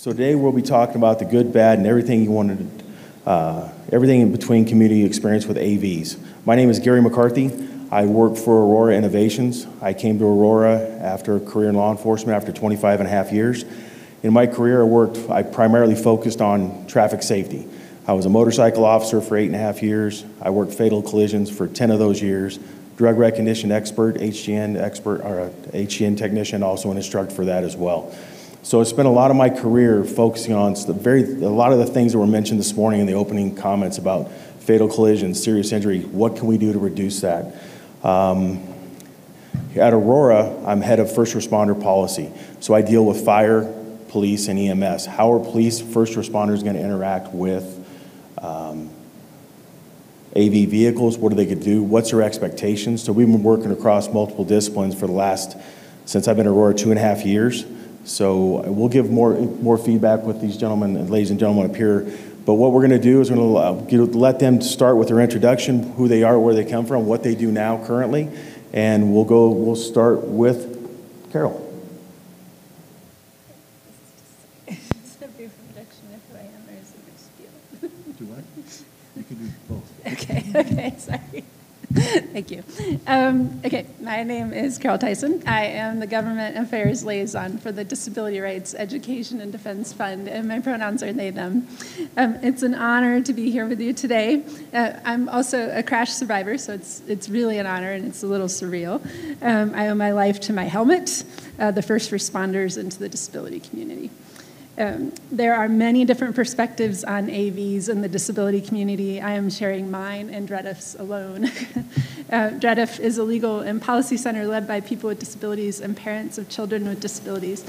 So today we'll be talking about the good, bad, and everything everything in between community experience with AVs. My name is Gary McCarthy. I work for Aurora Innovations. I came to Aurora after a career in law enforcement after 25 and a half years. In my career, I primarily focused on traffic safety. I was a motorcycle officer for 8.5 years. I worked fatal collisions for 10 of those years. Drug recognition expert, HGN technician, also an instructor for that as well. So I spent a lot of my career focusing on a lot of the things that were mentioned this morning in the opening comments about fatal collisions, serious injury. What can we do to reduce that? At Aurora, I'm head of first responder policy. So I deal with fire, police, and EMS. How are police, first responders going to interact with AV vehicles? What are they going to do? What's their expectations? So we've been working across multiple disciplines since I've been at Aurora 2.5 years. So we'll give more feedback with these gentlemen and ladies and gentlemen up here. But what we're going to do is we're going to let them start with their introduction, who they are, where they come from, what they do now currently, and we'll start with Carol. Is it a brief introduction of who I am, or is it a spiel? Do what? You can do both. Okay, sorry. Thank you. Okay, my name is Carol Tyson. I am the Government Affairs Liaison for the Disability Rights Education and Defense Fund, and my pronouns are they, them. It's an honor to be here with you today. I'm also a crash survivor, so it's really an honor, and it's a little surreal. I owe my life to my helmet, the first responders, and to the disability community. There are many different perspectives on AVs in the disability community. I am sharing mine and DREDF's alone. DREDF is a legal and policy center led by people with disabilities and parents of children with disabilities.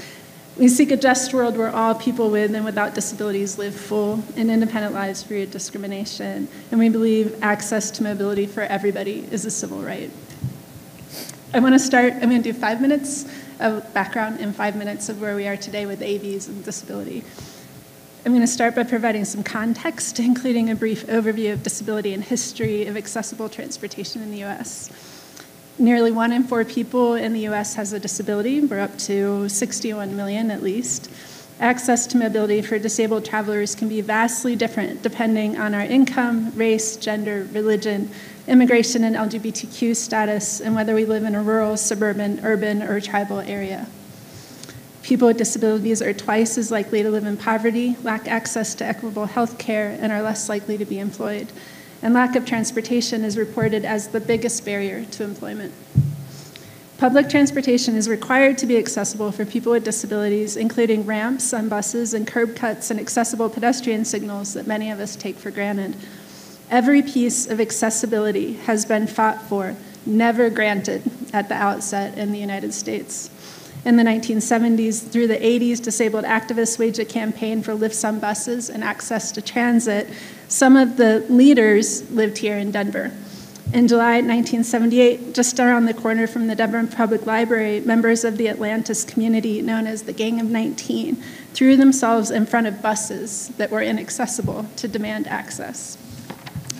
We seek a just world where all people with and without disabilities live full and independent lives free of discrimination. And we believe access to mobility for everybody is a civil right. I'm going to do 5 minutes of background and 5 minutes of where we are today with AVs and disability. I'm going to start by providing some context, including a brief overview of disability and history of accessible transportation in the U.S. Nearly 1 in 4 people in the U.S. has a disability. We're up to 61 million at least. Access to mobility for disabled travelers can be vastly different depending on our income, race, gender, religion, immigration and LGBTQ status, and whether we live in a rural, suburban, urban, or tribal area. People with disabilities are twice as likely to live in poverty, lack access to equitable health care, and are less likely to be employed. And lack of transportation is reported as the biggest barrier to employment. Public transportation is required to be accessible for people with disabilities, including ramps on buses and curb cuts and accessible pedestrian signals that many of us take for granted. Every piece of accessibility has been fought for, never granted at the outset in the United States. In the 1970s through the 80s, disabled activists waged a campaign for lifts on buses and access to transit. Some of the leaders lived here in Denver. In July 1978, just around the corner from the Denver Public Library, members of the Atlantis community known as the Gang of 19 threw themselves in front of buses that were inaccessible to demand access.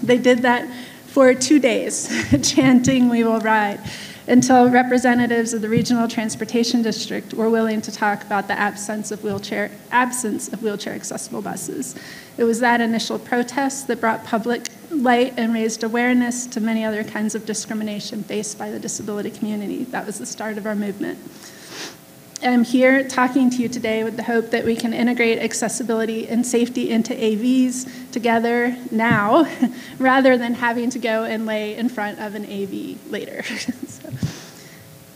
They did that for 2 days, chanting, "We will ride," until representatives of the Regional Transportation District were willing to talk about the absence of wheelchair accessible buses. It was that initial protest that brought public light and raised awareness to many other kinds of discrimination faced by the disability community. That was the start of our movement. I'm here talking to you today with the hope that we can integrate accessibility and safety into AVs together now, rather than having to go and lay in front of an AV later.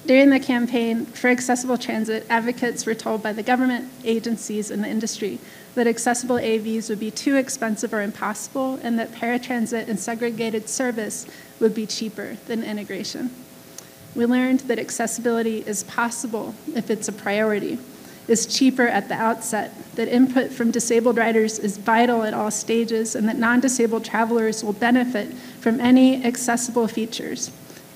During the campaign for accessible transit, advocates were told by the government, agencies, and the industry that accessible AVs would be too expensive or impossible, and that paratransit and segregated service would be cheaper than integration. We learned that accessibility is possible if it's a priority, is cheaper at the outset, that input from disabled riders is vital at all stages, and that non-disabled travelers will benefit from any accessible features.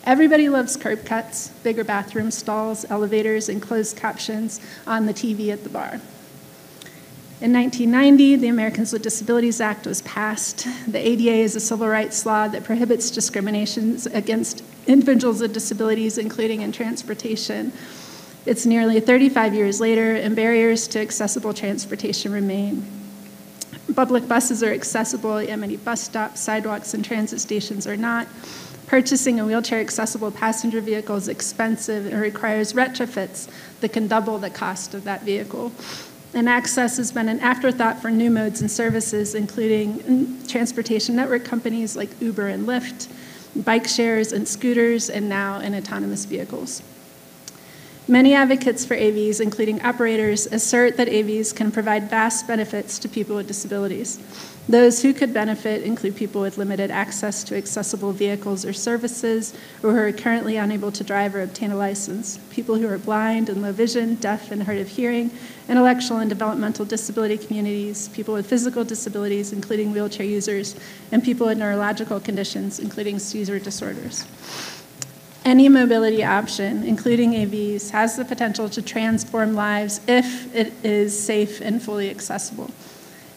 Everybody loves curb cuts, bigger bathroom stalls, elevators, and closed captions on the TV at the bar. In 1990, the Americans with Disabilities Act was passed. The ADA is a civil rights law that prohibits discriminations against individuals with disabilities, including in transportation. It's nearly 35 years later, and barriers to accessible transportation remain. Public buses are accessible, yet many bus stops, sidewalks, and transit stations are not. Purchasing a wheelchair-accessible passenger vehicle is expensive and requires retrofits that can double the cost of that vehicle. And access has been an afterthought for new modes and services, including transportation network companies like Uber and Lyft, bike shares and scooters, and now in autonomous vehicles. Many advocates for AVs, including operators, assert that AVs can provide vast benefits to people with disabilities. Those who could benefit include people with limited access to accessible vehicles or services, or who are currently unable to drive or obtain a license, people who are blind and low vision, deaf and hard of hearing, intellectual and developmental disability communities, people with physical disabilities, including wheelchair users, and people with neurological conditions, including seizure disorders. Any mobility option, including AVs, has the potential to transform lives if it is safe and fully accessible.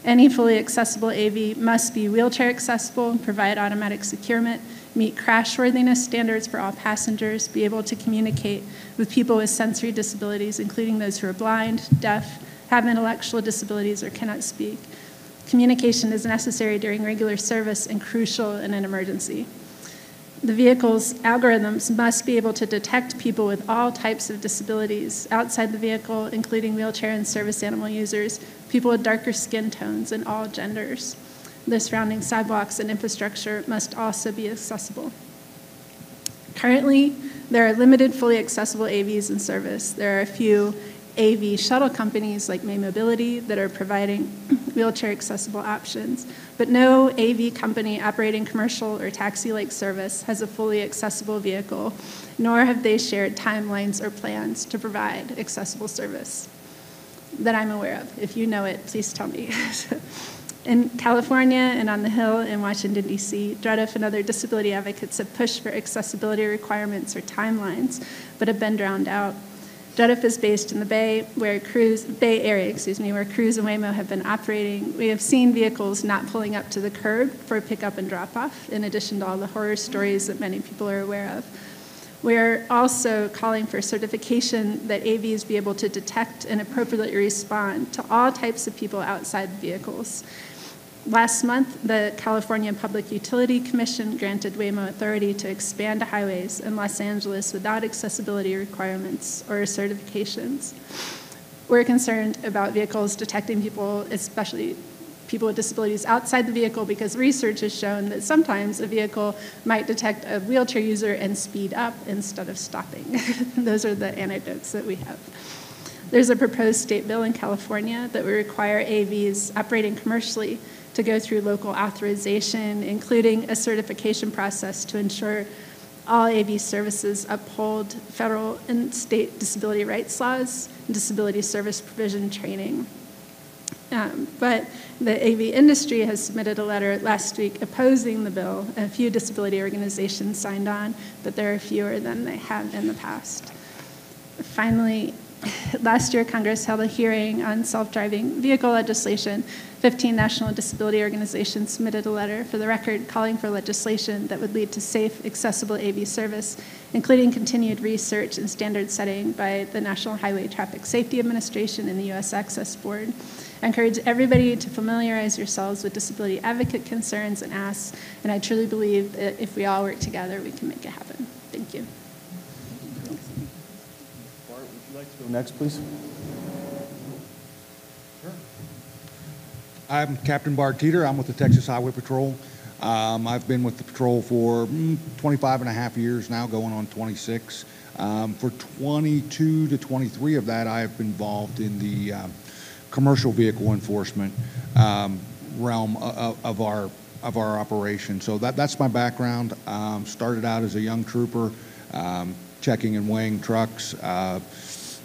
Any fully accessible AV must be wheelchair accessible, provide automatic securement, meet crashworthiness standards for all passengers, be able to communicate with people with sensory disabilities, including those who are blind, deaf, have intellectual disabilities, or cannot speak. Communication is necessary during regular service and crucial in an emergency. The vehicle's algorithms must be able to detect people with all types of disabilities outside the vehicle, including wheelchair and service animal users, people with darker skin tones, and all genders. The surrounding sidewalks and infrastructure must also be accessible. Currently, there are limited fully accessible AVs in service. There are a few AV shuttle companies like May Mobility that are providing wheelchair accessible options, but no AV company operating commercial or taxi-like service has a fully accessible vehicle, nor have they shared timelines or plans to provide accessible service that I'm aware of. If you know it, please tell me. In California and on the Hill in Washington, D.C., DREDF and other disability advocates have pushed for accessibility requirements or timelines, but have been drowned out. DREDF is based in the Bay Area, where Cruise and Waymo have been operating. We have seen vehicles not pulling up to the curb for pickup and drop-off, in addition to all the horror stories that many people are aware of. We're also calling for certification that AVs be able to detect and appropriately respond to all types of people outside vehicles. Last month, the California Public Utility Commission granted Waymo authority to expand to highways in Los Angeles without accessibility requirements or certifications. We're concerned about vehicles detecting people, especially people with disabilities outside the vehicle, because research has shown that sometimes a vehicle might detect a wheelchair user and speed up instead of stopping. Those are the anecdotes that we have. There's a proposed state bill in California that would require AVs operating commercially to go through local authorization, including a certification process to ensure all AV services uphold federal and state disability rights laws and disability service provision training. But the AV industry has submitted a letter last week opposing the bill. A few disability organizations signed on, but there are fewer than they have in the past. Finally, last year, Congress held a hearing on self-driving vehicle legislation. 15 national disability organizations submitted a letter for the record calling for legislation that would lead to safe, accessible AV service, including continued research and standard setting by the National Highway Traffic Safety Administration and the U.S. Access Board. I encourage everybody to familiarize yourselves with disability advocate concerns and asks, and I truly believe that if we all work together, we can make it happen. Thank you. Bart, would you like to go next, please? Sure. I'm Captain Bart Teeter. I'm with the Texas Highway Patrol. I've been with the patrol for 25 and a half years now, going on 26. For 22 to 23 of that, I have been involved in the commercial vehicle enforcement realm of our operation. So that's my background. Started out as a young trooper, checking and weighing trucks.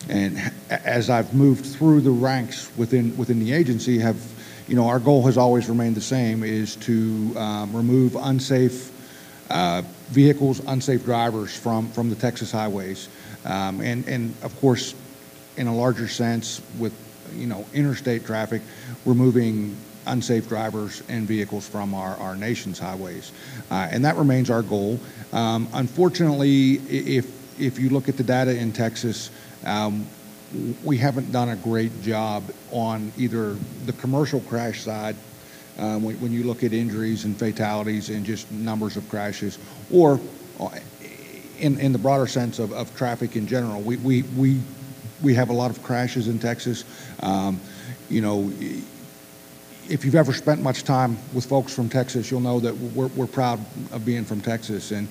And as I've moved through the ranks within the agency, our goal has always remained the same, is to remove unsafe vehicles, unsafe drivers from the Texas highways. And of course, in a larger sense, with interstate traffic, removing unsafe drivers and vehicles from our nation's highways. And that remains our goal. Unfortunately, if you look at the data in Texas, we haven't done a great job on either the commercial crash side, when you look at injuries and fatalities and just numbers of crashes, or in the broader sense of traffic in general. We have a lot of crashes in Texas. You know, if you've ever spent much time with folks from Texas, you'll know that we're proud of being from Texas, and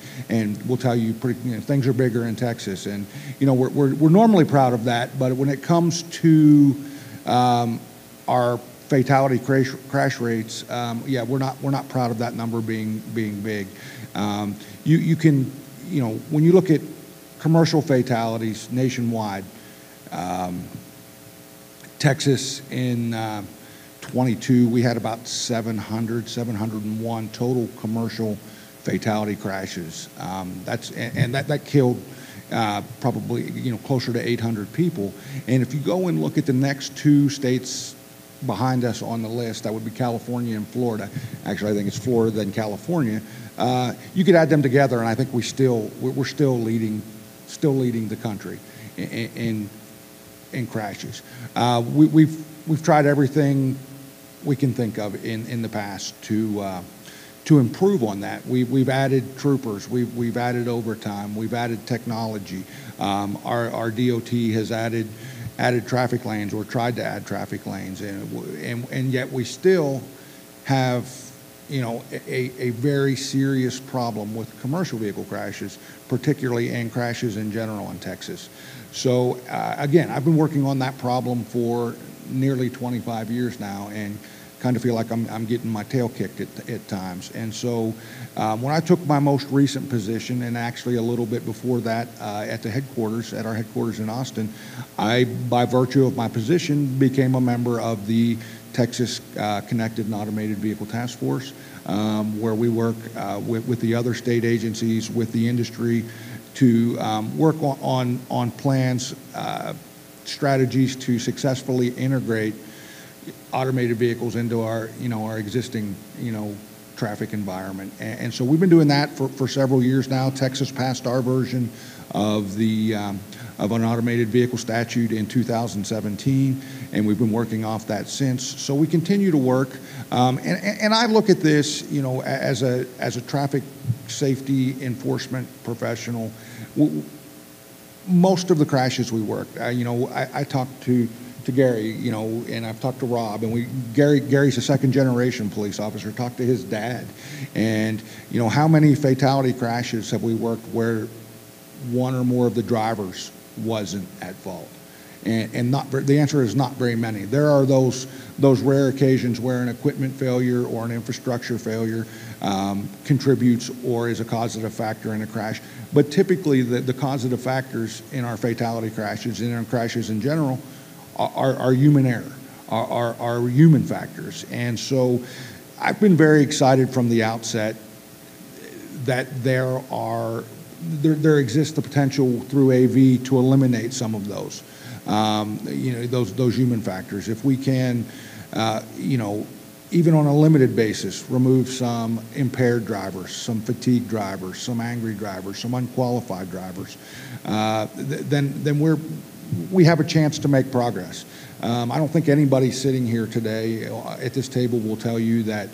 we'll tell you, things are bigger in Texas, and you know we're normally proud of that. But when it comes to our fatality crash rates, yeah, we're not proud of that number being big. You can, you know, when you look at commercial fatalities nationwide, Texas in 22, we had about 701 total commercial fatality crashes. That killed probably, you know, closer to 800 people. And if you go and look at the next two states behind us on the list, that would be California and Florida. Actually, I think it's Florida then California. You could add them together, and I think we're still leading the country in crashes. We've tried everything we can think of in the past to improve on that. We've added troopers, we've added overtime, we've added technology. Our DOT has added traffic lanes, or tried to add traffic lanes, and yet we still have, you know, a very serious problem with commercial vehicle crashes, particularly, and crashes in general in Texas. So again, I've been working on that problem for nearly 25 years now, and kind of feel like I'm getting my tail kicked at times. And so when I took my most recent position, and actually a little bit before that at our headquarters in Austin, I, by virtue of my position, became a member of the Texas Connected and Automated Vehicle Task Force, where we work with the other state agencies, with the industry, to work on plans, strategies to successfully integrate automated vehicles into our existing, traffic environment. And so we've been doing that for several years now. Texas passed our version of of an automated vehicle statute in 2017, and we've been working off that since. So we continue to work, and I look at this, as a traffic safety enforcement professional. Most of the crashes we work, I talked to Gary, and I've talked to Rob, and Gary's a second generation police officer. Talked to his dad, and how many fatality crashes have we worked where one or more of the drivers wasn't at fault? And the answer is not very many. There are those rare occasions where an equipment failure or an infrastructure failure contributes or is a causative factor in a crash. But typically, the causative factors in our fatality crashes and in crashes in general are human error, are human factors. And so I've been very excited from the outset that there exists the potential through AV to eliminate some of those, those human factors. If we can, even on a limited basis, remove some impaired drivers, some fatigued drivers, some angry drivers, some unqualified drivers, then we have a chance to make progress. I don't think anybody sitting here today at this table will tell you that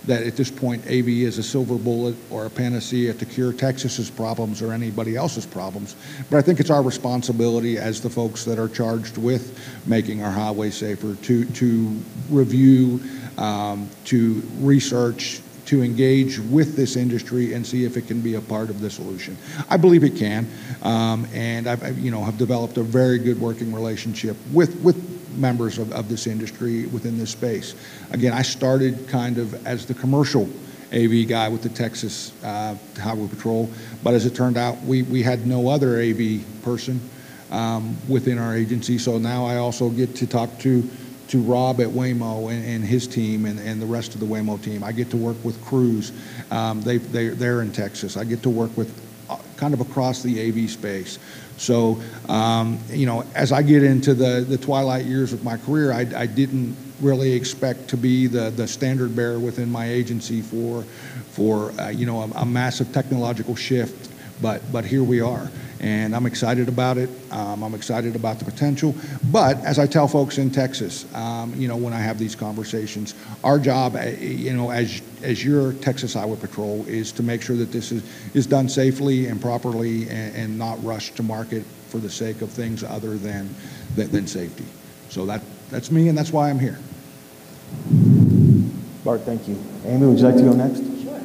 at this point AV is a silver bullet or a panacea to cure Texas's problems or anybody else's problems. But I think it's our responsibility as the folks that are charged with making our highways safer to review, to research, to engage with this industry and see if it can be a part of the solution. I believe it can, and I've have developed a very good working relationship with members of this industry within this space. Again, I started kind of as the commercial AV guy with the Texas Highway Patrol, but as it turned out, we had no other AV person within our agency, so now I also get to talk to Rob at Waymo and his team and the rest of the Waymo team. I get to work with crews. They're in Texas. I get to work with kind of across the AV space. So, as I get into the twilight years of my career, I didn't really expect to be the standard bearer within my agency for a massive technological shift, but here we are. and I'm excited about it. I'm excited about the potential. But as I tell folks in Texas, when I have these conversations, our job, as your Texas Highway Patrol, is to make sure that this is done safely and properly, and not rushed to market for the sake of things other than safety. So that's me, and that's why I'm here. Bart, thank you. Amy, would you like to go next? Sure.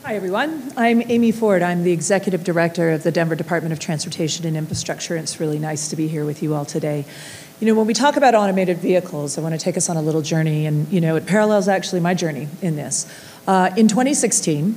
Hi, everyone. I'm Amy Ford. I'm the Executive Director of the Denver Department of Transportation and Infrastructure. It's really nice to be here with you all today. When we talk about automated vehicles, I want to take us on a little journey, and, it parallels actually my journey in this. In 2016,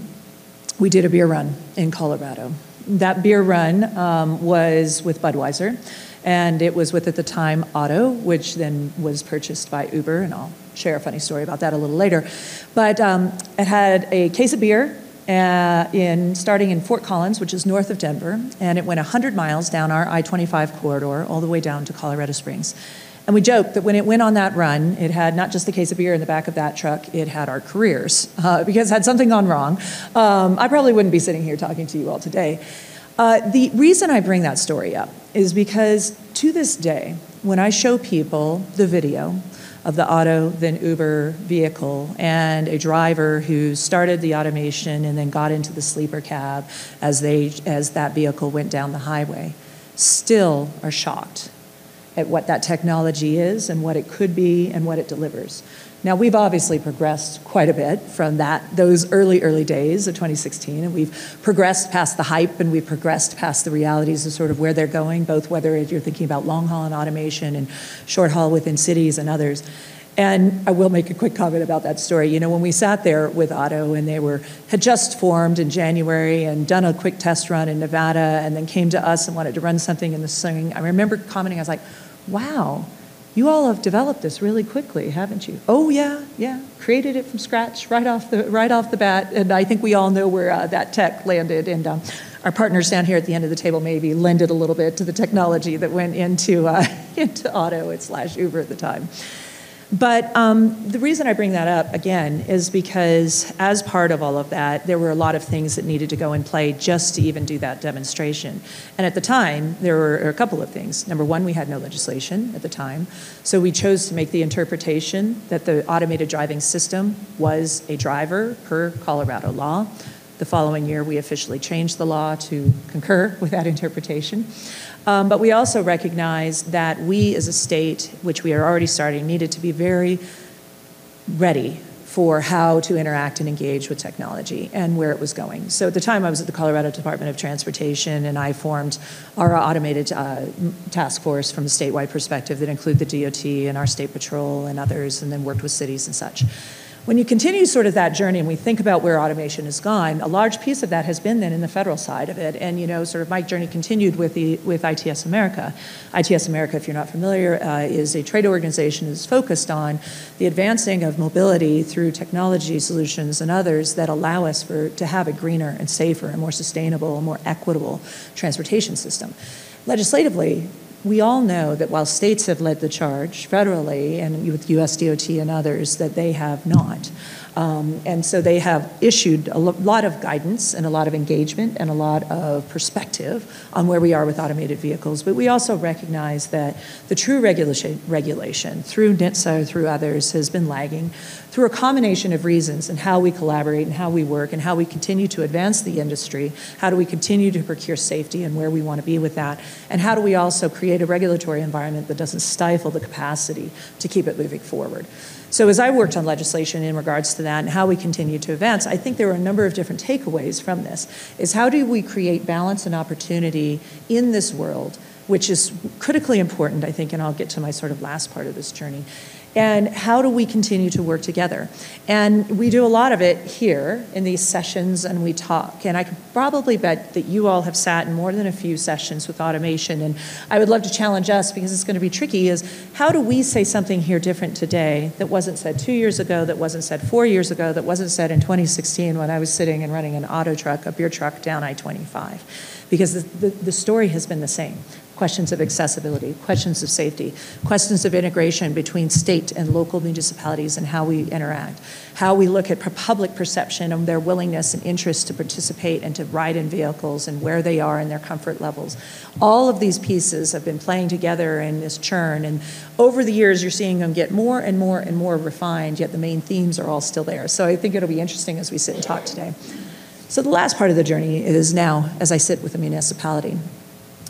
we did a beer run in Colorado. That beer run was with Budweiser, and it was with, at the time, Otto, which then was purchased by Uber, and I'll share a funny story about that a little later. But it had a case of beer starting in Fort Collins, which is north of Denver, and it went 100 miles down our I-25 corridor all the way down to Colorado Springs. And we joked that when it went on that run, it had not just the case of beer in the back of that truck, it had our careers, because had something gone wrong, I probably wouldn't be sitting here talking to you all today. The reason I bring that story up is because to this day, when I show people the video of the Otto, then Uber vehicle, and a driver who started the automation and then got into the sleeper cab as that vehicle went down the highway, still are shocked at what that technology is and what it could be and what it delivers. Now, we've obviously progressed quite a bit from those early days of 2016, and we've progressed past the hype, and we've progressed past the realities of sort of where they're going, both whether you're thinking about long haul and automation and short haul within cities and others. And I will make a quick comment about that story. When we sat there with Otto, and they had just formed in January and done a quick test run in Nevada, and then came to us and wanted to run something in the spring, I remember commenting, I was like, wow, you all have developed this really quickly, haven't you? Oh, yeah, created it from scratch right off the bat, and I think we all know where that tech landed, and our partners down here at the end of the table maybe lended a little bit to the technology that went into Otto / Uber at the time. But the reason I bring that up, again, is because as part of all of that, there were a lot of things that needed to go in play just to even do that demonstration. And at the time, there were a couple of things. Number one, we had no legislation at the time. So we chose to make the interpretation that the automated driving system was a driver per Colorado law. The following year, we officially changed the law to concur with that interpretation. But we also recognized that we as a state, which we are already starting, needed to be very ready for how to interact and engage with technology and where it was going. So at the time, I was at the Colorado Department of Transportation, and I formed our automated task force from a statewide perspective that included the DOT and our state patrol and others, and then worked with cities and such. When you continue sort of that journey and we think about where automation has gone, a large piece of that has been then in the federal side of it. And, sort of my journey continued with ITS America. ITS America, if you're not familiar, is a trade organization that's focused on the advancing of mobility through technology solutions and others that allow us to have a greener and safer and more sustainable and more equitable transportation system. Legislatively, we all know that while states have led the charge federally and with US DOT and others, that they have not. And so they have issued a lot of guidance and a lot of engagement and a lot of perspective on where we are with automated vehicles. But we also recognize that the true regulation through NHTSA, through others, has been lagging through a combination of reasons and how we collaborate and how we work and how we continue to advance the industry. How do we continue to procure safety and where we want to be with that? And how do we also create a regulatory environment that doesn't stifle the capacity to keep it moving forward? So as I worked on legislation in regards to that and how we continue to advance, I think there were a number of different takeaways from this, is how do we create balance and opportunity in this world, which is critically important, I think, and I'll get to my sort of last part of this journey. And how do we continue to work together? And we do a lot of it here in these sessions, and we talk. And I could probably bet that you all have sat in more than a few sessions with automation. And I would love to challenge us, because it's going to be tricky, is how do we say something here different today that wasn't said 2 years ago, that wasn't said 4 years ago, that wasn't said in 2016 when I was sitting and running an auto truck, a beer truck down I-25? Because the story has been the same. The questions of accessibility, questions of safety, questions of integration between state and local municipalities and how we interact, how we look at public perception of their willingness and interest to participate and to ride in vehicles and where they are in their comfort levels. All of these pieces have been playing together in this churn, and over the years you're seeing them get more and more and more refined, yet the main themes are all still there. So I think it'll be interesting as we sit and talk today. So the last part of the journey is now as I sit with the municipality.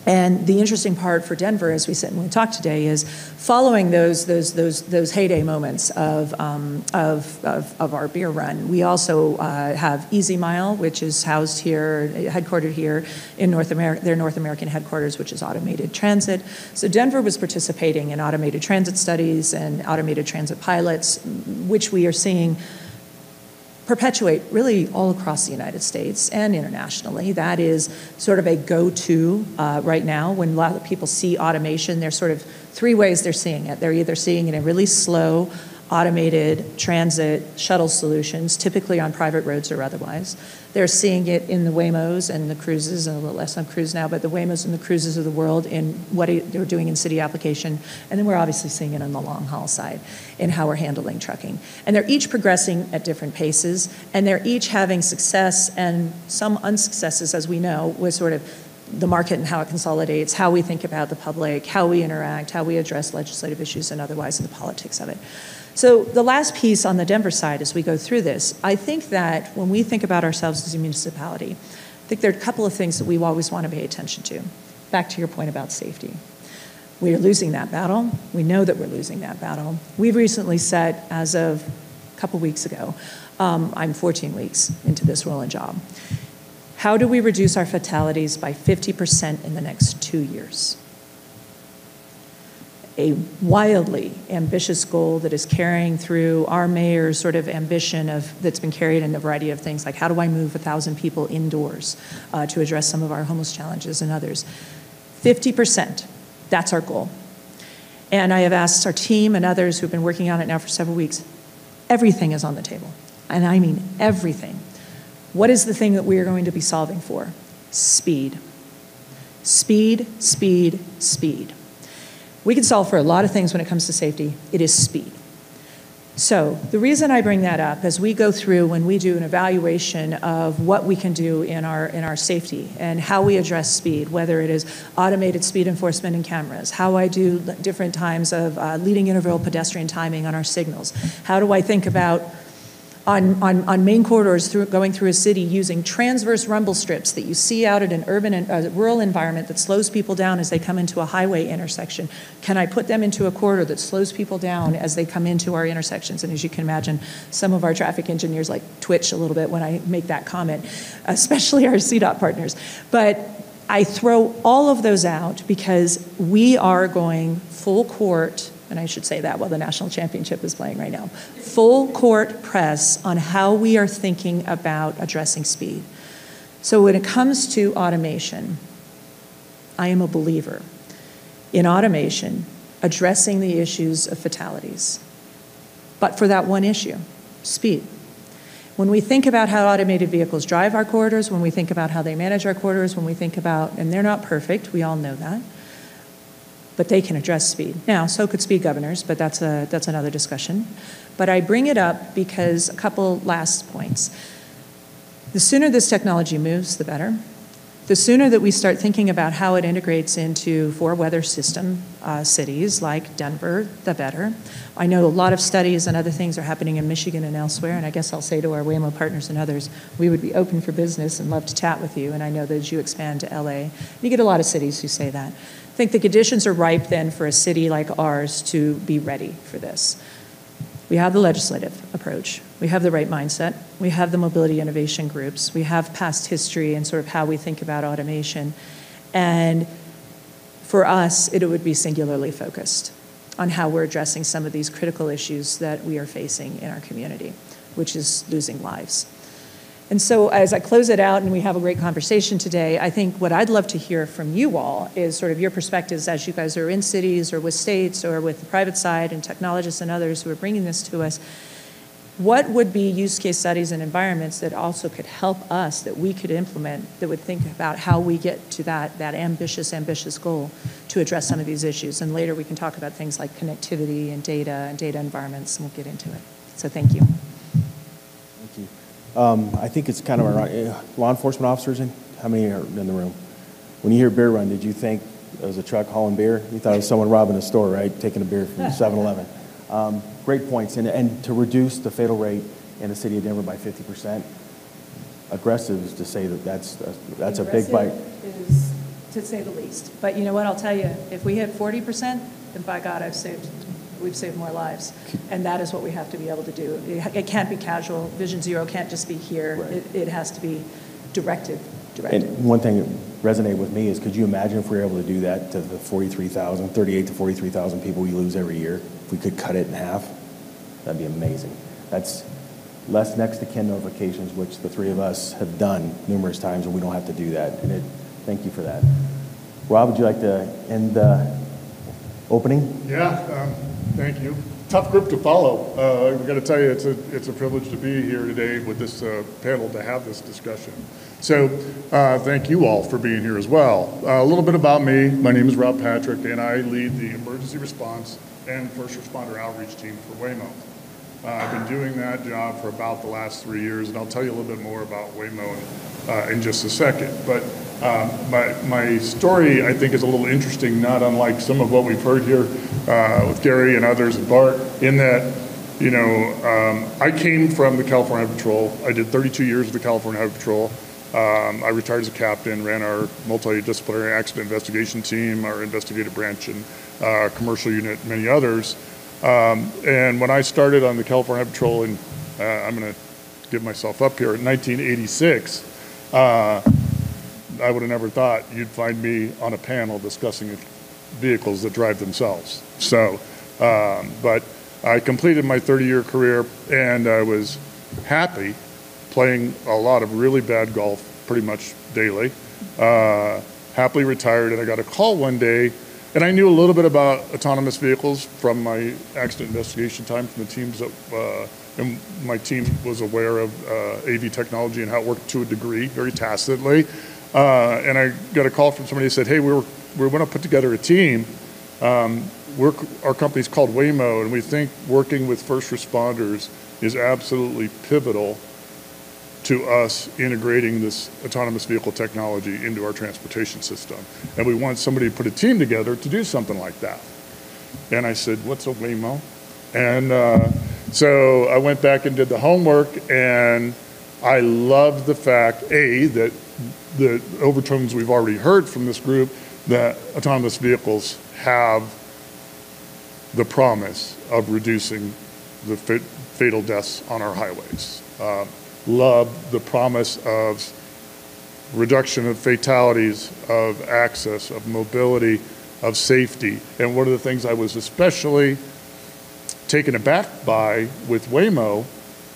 And the interesting part for Denver as we sit and we talk today is following those heyday moments of our beer run. We also have Easy Mile, which is housed here, headquartered here in North America, their North American headquarters, which is automated transit. So Denver was participating in automated transit studies and automated transit pilots, which we are seeing perpetuate really all across the United States and internationally. That is sort of a go-to right now. When a lot of people see automation, there's sort of three ways they're seeing it. They're either seeing it in really slow, automated transit shuttle solutions, typically on private roads or otherwise. They're seeing it in the Waymos and the cruises, and a little less on cruise now, but the Waymos and the cruises of the world in what they're doing in city application. And then we're obviously seeing it on the long haul side in how we're handling trucking. And they're each progressing at different paces, and they're each having success and some unsuccesses, as we know, with sort of the market and how it consolidates, how we think about the public, how we interact, how we address legislative issues and otherwise in the politics of it. So the last piece on the Denver side as we go through this, I think that when we think about ourselves as a municipality, I think there are a couple of things that we always want to pay attention to. Back to your point about safety. We are losing that battle. We know that we're losing that battle. We've recently set, as of a couple weeks ago, I'm 14 weeks into this role and job. How do we reduce our fatalities by 50% in the next 2 years? A wildly ambitious goal that is carrying through our mayor's sort of ambition that's been carried in a variety of things, like how do I move 1,000 people indoors to address some of our homeless challenges and others. 50%, that's our goal. And I have asked our team and others who've been working on it now for several weeks, everything is on the table. And I mean everything. What is the thing that we are going to be solving for? Speed. Speed, speed, speed. We can solve for a lot of things when it comes to safety. It is speed. So the reason I bring that up as we go through when we do an evaluation of what we can do in our safety and how we address speed, whether it is automated speed enforcement and cameras, how I do different times of leading interval pedestrian timing on our signals, how do I think about on main corridors going through a city using transverse rumble strips that you see out at an urban and rural environment that slows people down as they come into a highway intersection. Can I put them into a corridor that slows people down as they come into our intersections? And as you can imagine, some of our traffic engineers like twitch a little bit when I make that comment, especially our CDOT partners. But I throw all of those out because we are going full court, and I should say that while the national championship is playing right now, full court press on how we are thinking about addressing speed. So when it comes to automation, I am a believer in automation addressing the issues of fatalities, but for that one issue, speed. When we think about how automated vehicles drive our corridors, when we think about how they manage our corridors, when we think about, and they're not perfect, we all know that, but they can address speed. Now, so could speed governors, but that's another discussion. But I bring it up because a couple last points. The sooner this technology moves, the better. The sooner that we start thinking about how it integrates into four-weather system cities like Denver, the better. I know a lot of studies and other things are happening in Michigan and elsewhere, and I guess I'll say to our Waymo partners and others, we would be open for business and love to chat with you, and I know that as you expand to LA, you get a lot of cities who say that. I think the conditions are ripe then for a city like ours to be ready for this. We have the legislative approach. We have the right mindset. We have the mobility innovation groups. We have past history and sort of how we think about automation. And for us, it would be singularly focused on how we're addressing some of these critical issues that we are facing in our community, which is losing lives. And so as I close it out and we have a great conversation today, I think what I'd love to hear from you all is sort of your perspectives as you guys are in cities or with states or with the private side and technologists and others who are bringing this to us. What would be use case studies and environments that also could help us, that we could implement, that would think about how we get to that ambitious goal to address some of these issues. And later we can talk about things like connectivity and data environments, and we'll get into it. So thank you. Thank you. I think it's kind of around, law enforcement officers, how many are in the room? When you hear beer run, did you think it was a truck hauling beer? You thought it was someone robbing a store, right? Taking a beer from 7-Eleven. Great points. And to reduce the fatal rate in the city of Denver by 50%, aggressive is to say that that's a big bite. Is to say the least. But you know what, I'll tell you, if we hit 40%, then by God, we've saved more lives. And that is what we have to be able to do. It can't be casual. Vision Zero can't just be here. Right. It has to be directed. And one thing that resonated with me is, could you imagine if we were able to do that to the 38 to 43,000 people we lose every year? If we could cut it in half, that'd be amazing. That's less next to kin notifications, which the three of us have done numerous times, and we don't have to do that. And thank you for that. Rob, would you like to end the opening? Yeah, thank you. Tough group to follow. I've got to tell you, it's a privilege to be here today with this panel to have this discussion. So thank you all for being here as well. A little bit about me. My name is Rob Patrick, and I lead the emergency response and first responder outreach team for Waymo. I've been doing that job for about the last 3 years, and I'll tell you a little bit more about Waymo in just a second. But my story, I think, is a little interesting, not unlike some of what we've heard here with Gary and others and Bart, in that, you know, I came from the California Highway Patrol. I did 32 years with the California Highway Patrol. I retired as a captain, ran our multidisciplinary accident investigation team, our investigative branch and commercial unit, many others. And when I started on the California Highway Patrol, and I'm going to give myself up here, in 1986, I would have never thought you'd find me on a panel discussing vehicles that drive themselves. So, but I completed my 30-year career, and I was happy playing a lot of really bad golf pretty much daily. Happily retired, and I got a call one day, and I knew a little bit about autonomous vehicles from my accident investigation time from the teams that, and my team was aware of AV technology and how it worked to a degree, very tacitly. And I got a call from somebody who said, hey, we're going to put together a team. Our company's called Waymo, and we think working with first responders is absolutely pivotal to us integrating this autonomous vehicle technology into our transportation system. And we want somebody to put a team together to do something like that. And I said, what's a Waymo? And so I went back and did the homework, and I loved the fact, that the overtones we've already heard from this group, that autonomous vehicles have the promise of reducing the fatal deaths on our highways. Love the promise of reduction of fatalities, of access, of mobility, of safety. And one of the things I was especially taken aback by with Waymo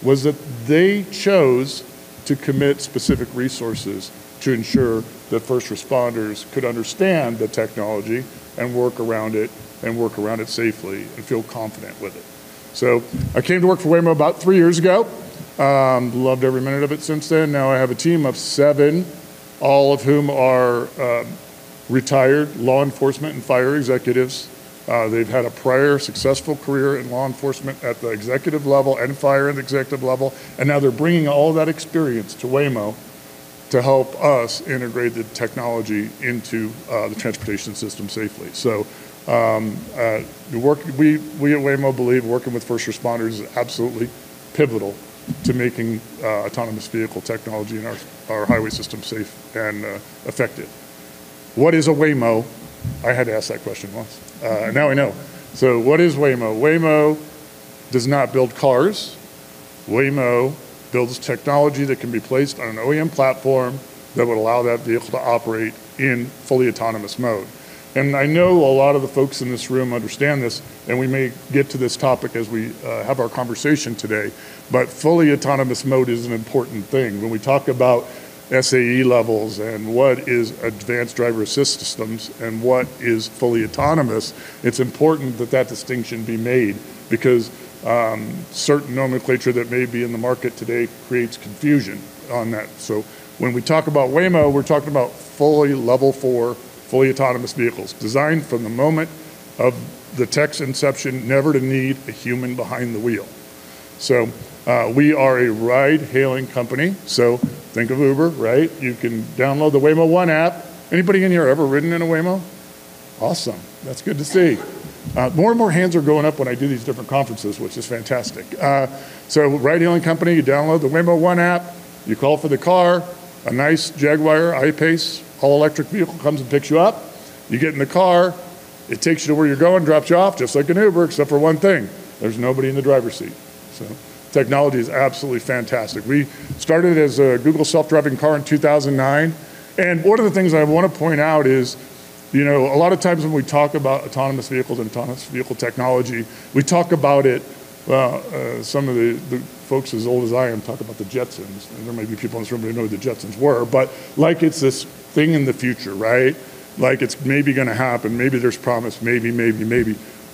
was that they chose to commit specific resources to ensure that first responders could understand the technology and work around it safely and feel confident with it. So I came to work for Waymo about 3 years ago. Loved every minute of it since then. Now I have a team of 7, all of whom are retired law enforcement and fire executives. They've had a prior successful career in law enforcement at the executive level and fire at the executive level, and now they're bringing all that experience to Waymo to help us integrate the technology into the transportation system safely. So we at Waymo believe working with first responders is absolutely pivotal to making autonomous vehicle technology in our highway system safe and effective. What is a Waymo? I had to ask that question once. Now I know. So what is Waymo? Waymo does not build cars. Waymo builds technology that can be placed on an OEM platform that would allow that vehicle to operate in fully autonomous mode. And I know a lot of the folks in this room understand this, and we may get to this topic as we have our conversation today, but fully autonomous mode is an important thing. When we talk about SAE levels and what is advanced driver assist systems and what is fully autonomous, it's important that that distinction be made, because certain nomenclature that may be in the market today creates confusion on that. So when we talk about Waymo, we're talking about fully level 4 fully autonomous vehicles, designed from the moment of the tech's inception, never to need a human behind the wheel. So we are a ride-hailing company, so think of Uber, right? You can download the Waymo One app. Anybody in here ever ridden in a Waymo? Awesome, that's good to see. More and more hands are going up when I do these different conferences, which is fantastic. So ride-hailing company, you download the Waymo One app, you call for the car, a nice Jaguar I-Pace all-electric vehicle comes and picks you up, you get in the car, it takes you to where you're going, drops you off, just like an Uber, except for one thing, there's nobody in the driver's seat. So technology is absolutely fantastic. We started as a Google self-driving car in 2009, and one of the things I want to point out is, you know, a lot of times when we talk about autonomous vehicles and autonomous vehicle technology, we talk about it, some of the folks as old as I am talk about the Jetsons, and there may be people in this room who know what the Jetsons were, but like it's this thing in the future, right? Like it's maybe going to happen, maybe there's promise, maybe.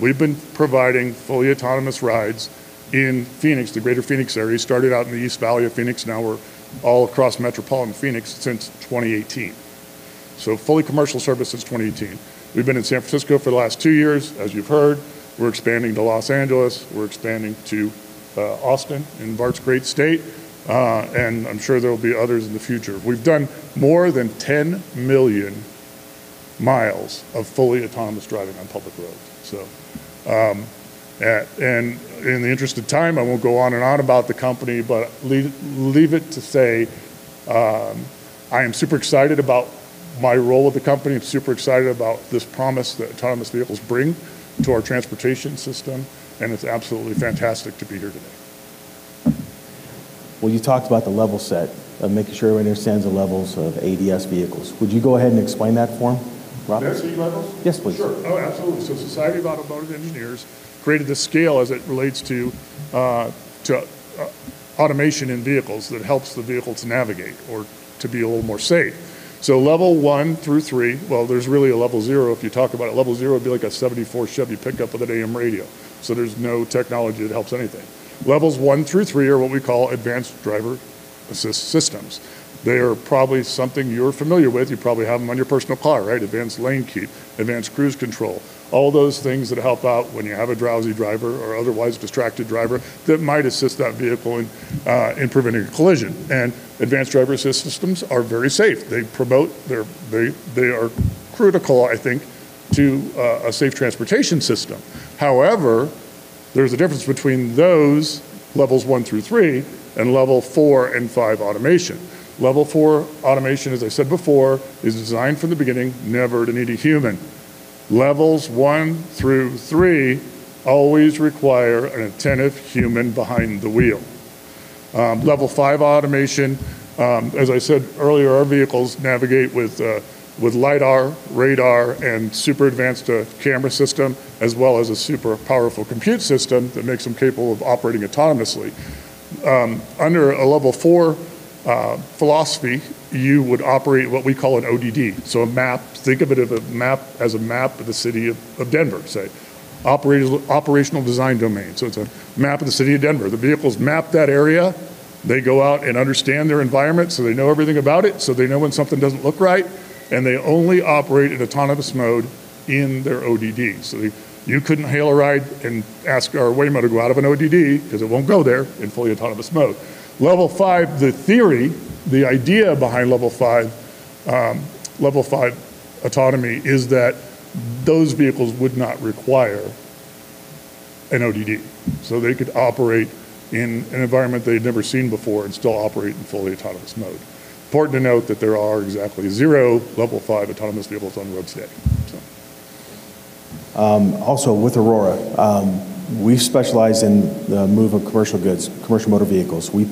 We've been providing fully autonomous rides in Phoenix, the greater Phoenix area. Started out in the East Valley of Phoenix, now we're all across metropolitan Phoenix since 2018. So fully commercial service since 2018. We've been in San Francisco for the last 2 years, as you've heard. We're expanding to Los Angeles. We're expanding to Austin in Bart's great state. And I'm sure there will be others in the future. We've done more than 10 million miles of fully autonomous driving on public roads. So, and in the interest of time, I won't go on and on about the company, but leave it to say, I am super excited about my role with the company. I'm super excited about this promise that autonomous vehicles bring to our transportation system, and it's absolutely fantastic to be here today. Well, you talked about the level set of making sure everyone understands the levels of ADS vehicles. Would you go ahead and explain that for them, Rob? There's C levels? Yes, please. Sure. Oh, absolutely. So Society of Automotive Engineers created this scale as it relates to automation in vehicles that helps the vehicle to navigate or to be a little more safe. So level 1 through 3, well, there's really a level 0 if you talk about it. Level 0 would be like a 74 Chevy pickup with an AM radio. So there's no technology that helps anything. Levels 1 through 3 are what we call advanced driver assist systems. They are probably something you're familiar with. You probably have them on your personal car, right? Advanced lane keep, advanced cruise control, all those things that help out when you have a drowsy driver or otherwise distracted driver that might assist that vehicle in preventing a collision. And advanced driver assist systems are very safe. They promote, they are critical, I think, to a safe transportation system. However, there's a difference between those levels 1 through 3 and level 4 and 5 automation. Level 4 automation, as I said before, is designed from the beginning never to need a human. Levels 1 through 3 always require an attentive human behind the wheel. Level 5 automation, as I said earlier, our vehicles navigate with LiDAR, radar, and super advanced camera system, as well as a super powerful compute system that makes them capable of operating autonomously. Under a level 4 philosophy, you would operate what we call an ODD. So a map, think of it as a map of the city of Denver, say. Operational design domain. So it's a map of the city of Denver. The vehicles map that area. They go out and understand their environment, so they know everything about it, so they know when something doesn't look right, and they only operate in autonomous mode in their ODD. So you couldn't hail a ride and ask our Waymo to go out of an ODD, because it won't go there in fully autonomous mode. Level 5, the theory, the idea behind level 5 autonomy is that those vehicles would not require an ODD. So they could operate in an environment they'd never seen before and still operate in fully autonomous mode. Important to note that there are exactly 0 level 5 autonomous vehicles on the road today. So. Also with Aurora, we specialize in the move of commercial goods, commercial motor vehicles. We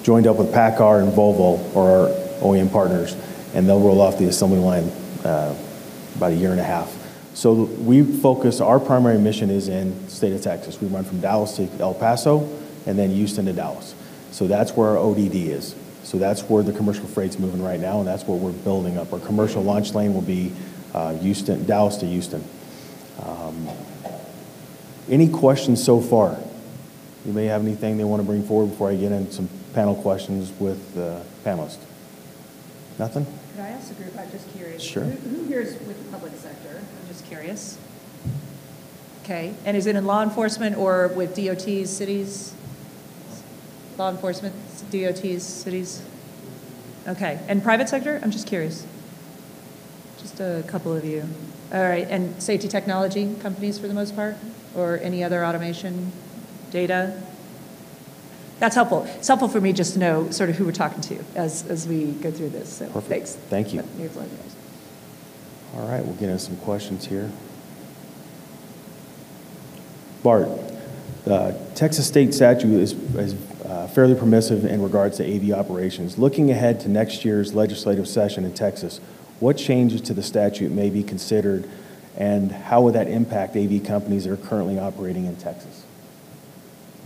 joined up with PACCAR and Volvo, or our OEM partners, and they'll roll off the assembly line about a year and a half. So we focus, our primary mission is in the state of Texas. We run from Dallas to El Paso and then Houston to Dallas. So that's where our ODD is. So that's where the commercial freight's moving right now, and that's what we're building up. Our commercial launch lane will be Dallas to Houston. Any questions so far? You may have anything they want to bring forward before I get into some panel questions with the panelists. Nothing? Could I ask the group, I'm just curious. Sure. Who here is with the public sector? I'm just curious. Okay, and is it in law enforcement or with DOTs, cities? Law enforcement, DOTs, cities? Okay, and private sector? I'm just curious. Just a couple of you. All right, and safety technology companies for the most part? Or any other automation, data? That's helpful. It's helpful for me just to know sort of who we're talking to as we go through this. So Perfect. Thanks. Thank you. You're fine, guys. All right, we'll get into some questions here. Bart, the Texas state statute is fairly permissive in regards to AV operations. Looking ahead to next year's legislative session in Texas, what changes to the statute may be considered, and how would that impact AV companies that are currently operating in Texas?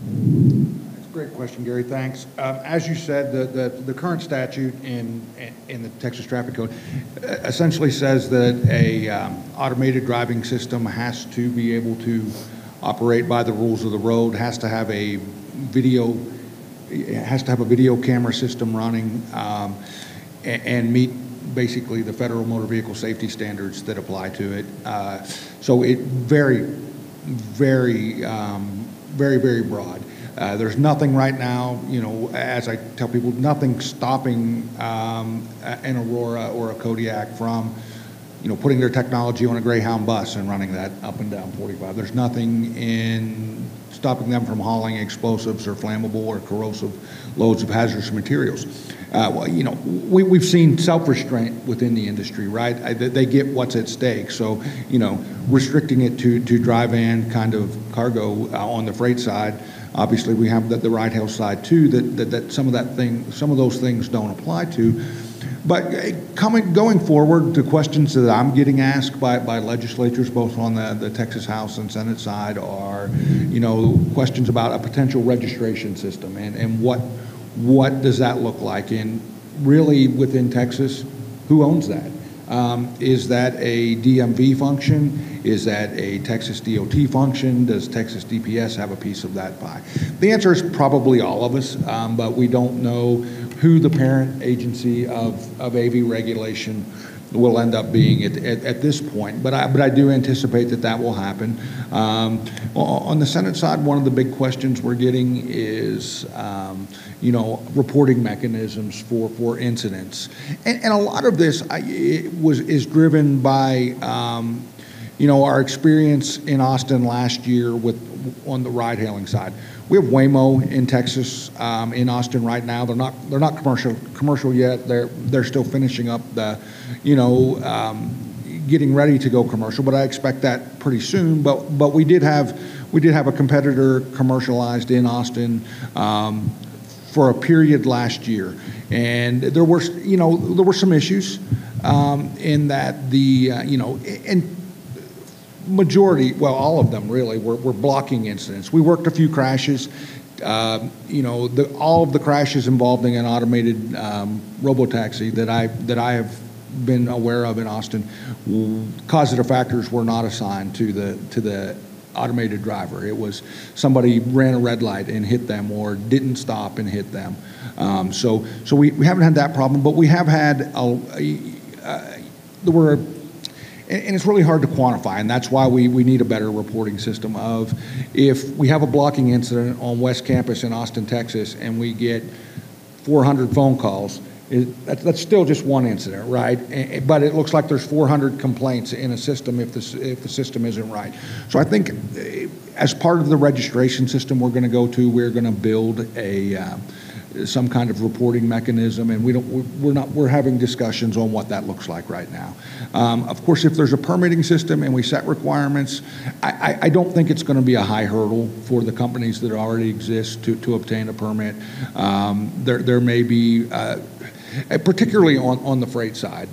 That's a great question, Gary. Thanks. As you said, the current statute in the Texas Traffic Code essentially says that a automated driving system has to be able to operate by the rules of the road, has to have a video camera system running, and meet basically the federal motor vehicle safety standards that apply to it. So it very broad. There's nothing right now, as I tell people, nothing stopping an Aurora or a Kodiak from putting their technology on a Greyhound bus and running that up and down 45. There's nothing in stopping them from hauling explosives or flammable or corrosive loads of hazardous materials. We've seen self-restraint within the industry, right? They get what's at stake. So, restricting it to dry van kind of cargo on the freight side. Obviously, we have the ride hail side too. That some of those things don't apply to. But going forward, the questions that I'm getting asked by legislatures, both on the Texas House and Senate side, are, questions about a potential registration system and what does that look like? And really, within Texas, who owns that? Is that a DMV function? Is that a Texas DOT function? Does Texas DPS have a piece of that pie? The answer is probably all of us, but we don't know who the parent agency of AV regulation will end up being at this point. But I do anticipate that will happen. On the Senate side, one of the big questions we're getting is reporting mechanisms for incidents, and a lot of this is driven by our experience in Austin last year on the ride-hailing side. We have Waymo in Texas, in Austin right now. They're not commercial yet. They're still finishing up the, getting ready to go commercial. But I expect that pretty soon. But we did have a competitor commercialized in Austin for a period last year, and there were some issues in that and majority, well, all of them really were blocking incidents. We worked a few crashes. All of the crashes involving an automated robotaxi that I have been aware of in Austin, causative factors were not assigned to the automated driver. It was somebody ran a red light and hit them, or didn't stop and hit them. So we haven't had that problem, but we have had and it's really hard to quantify, and that's why we need a better reporting system of, if we have a blocking incident on West Campus in Austin, Texas, and we get 400 phone calls, that's still just one incident, right? But it looks like there's 400 complaints in a system if the system isn't right. So I think as part of the registration system we're going to we're going to build some kind of reporting mechanism, and we're having discussions on what that looks like right now. Of course, if there's a permitting system and we set requirements, I don't think it's going to be a high hurdle for the companies that already exist to obtain a permit. There may be, particularly on the freight side,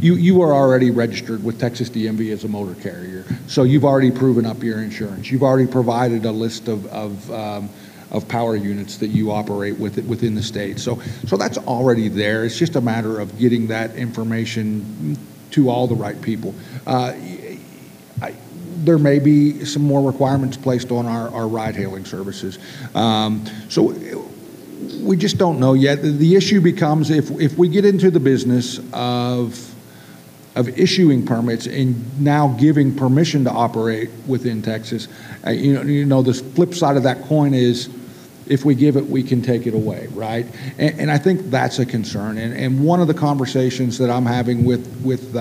you are already registered with Texas DMV as a motor carrier, so you've already proven up your insurance. You've already provided a list of power units that you operate within the state. So that's already there. It's just a matter of getting that information to all the right people. There may be some more requirements placed on our ride-hailing services. So we just don't know yet. The issue becomes if we get into the business of issuing permits and now giving permission to operate within Texas, you know, the flip side of that coin is if we give it, we can take it away, right? And I think that's a concern. And one of the conversations that I'm having with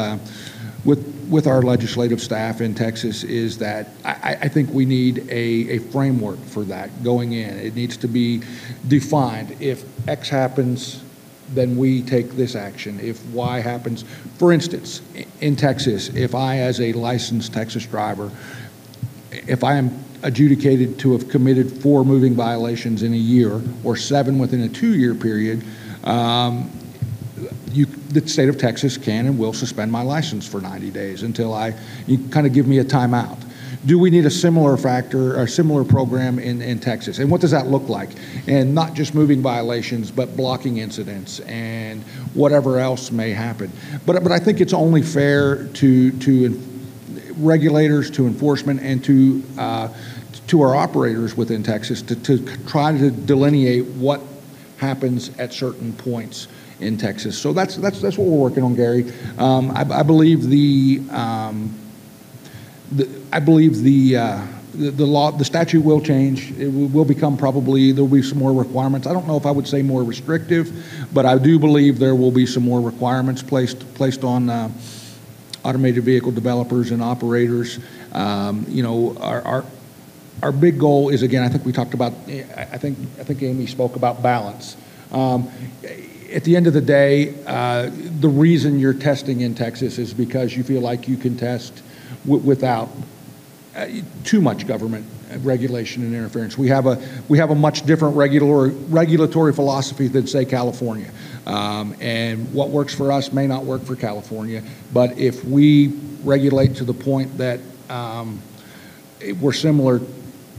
our legislative staff in Texas is that I think we need a framework for that going in. It needs to be defined. If X happens, then we take this action. If Y happens, for instance, in Texas, if I, as a licensed Texas driver, if I am adjudicated to have committed 4 moving violations in a year or 7 within a 2-year period, the state of Texas can and will suspend my license for 90 days until you kind of give me a timeout. Do we need a similar factor or similar program in Texas? And what does that look like? And not just moving violations, but blocking incidents and whatever else may happen. But I think it's only fair to regulators, to enforcement, and to our operators within Texas to try to delineate what happens at certain points in Texas. So that's what we're working on, Gary. I believe the law, the statute will change. It will become probably, there'll be some more requirements. I don't know if I would say more restrictive, but I do believe there will be some more requirements placed on automated vehicle developers and operators. You know, our big goal is, again, I think we talked about, I think Amy spoke about balance. At the end of the day, the reason you're testing in Texas is because you feel like you can test without too much government regulation and interference. We have a much different regulatory philosophy than, say, California. And what works for us may not work for California. But if we regulate to the point that we're similar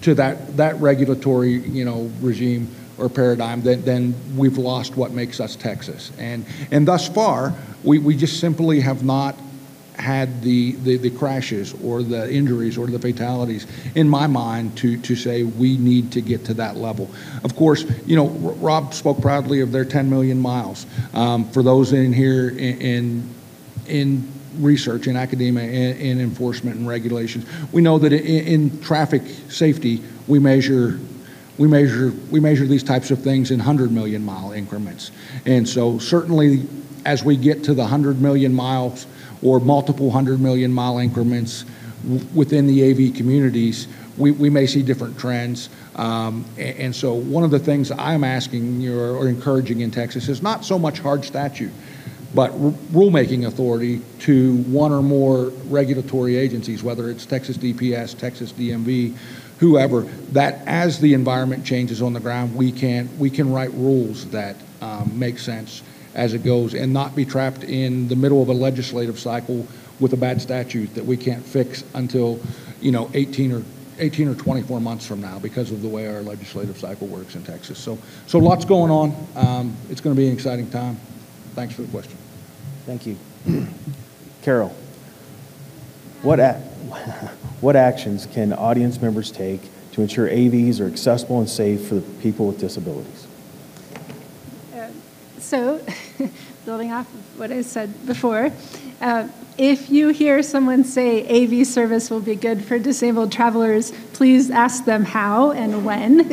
to that regulatory, you know, regime or paradigm, then we've lost what makes us Texas. And thus far, we just simply have not had the crashes or the injuries or the fatalities, in my mind, to say we need to get to that level. Of course, you know, Rob spoke proudly of their 10 million miles. For those in here in research, in academia, in enforcement and regulations, we know that in traffic safety, we measure these types of things in 100 million mile increments. And so certainly as we get to the 100 million miles or multiple 100 million mile increments within the AV communities, we may see different trends. And so one of the things I'm asking you or encouraging in Texas is not so much hard statute, but rulemaking authority to one or more regulatory agencies, whether it's Texas DPS, Texas DMV, whoever, that as the environment changes on the ground, we can write rules that make sense as it goes and not be trapped in the middle of a legislative cycle with a bad statute that we can't fix until, you know, 18 or 24 months from now because of the way our legislative cycle works in Texas. So lots going on. It's going to be an exciting time. Thanks for the question. Thank you. Carol, what actions can audience members take to ensure AVs are accessible and safe for the people with disabilities? So, building off of what I said before, if you hear someone say AV service will be good for disabled travelers, please ask them how and when.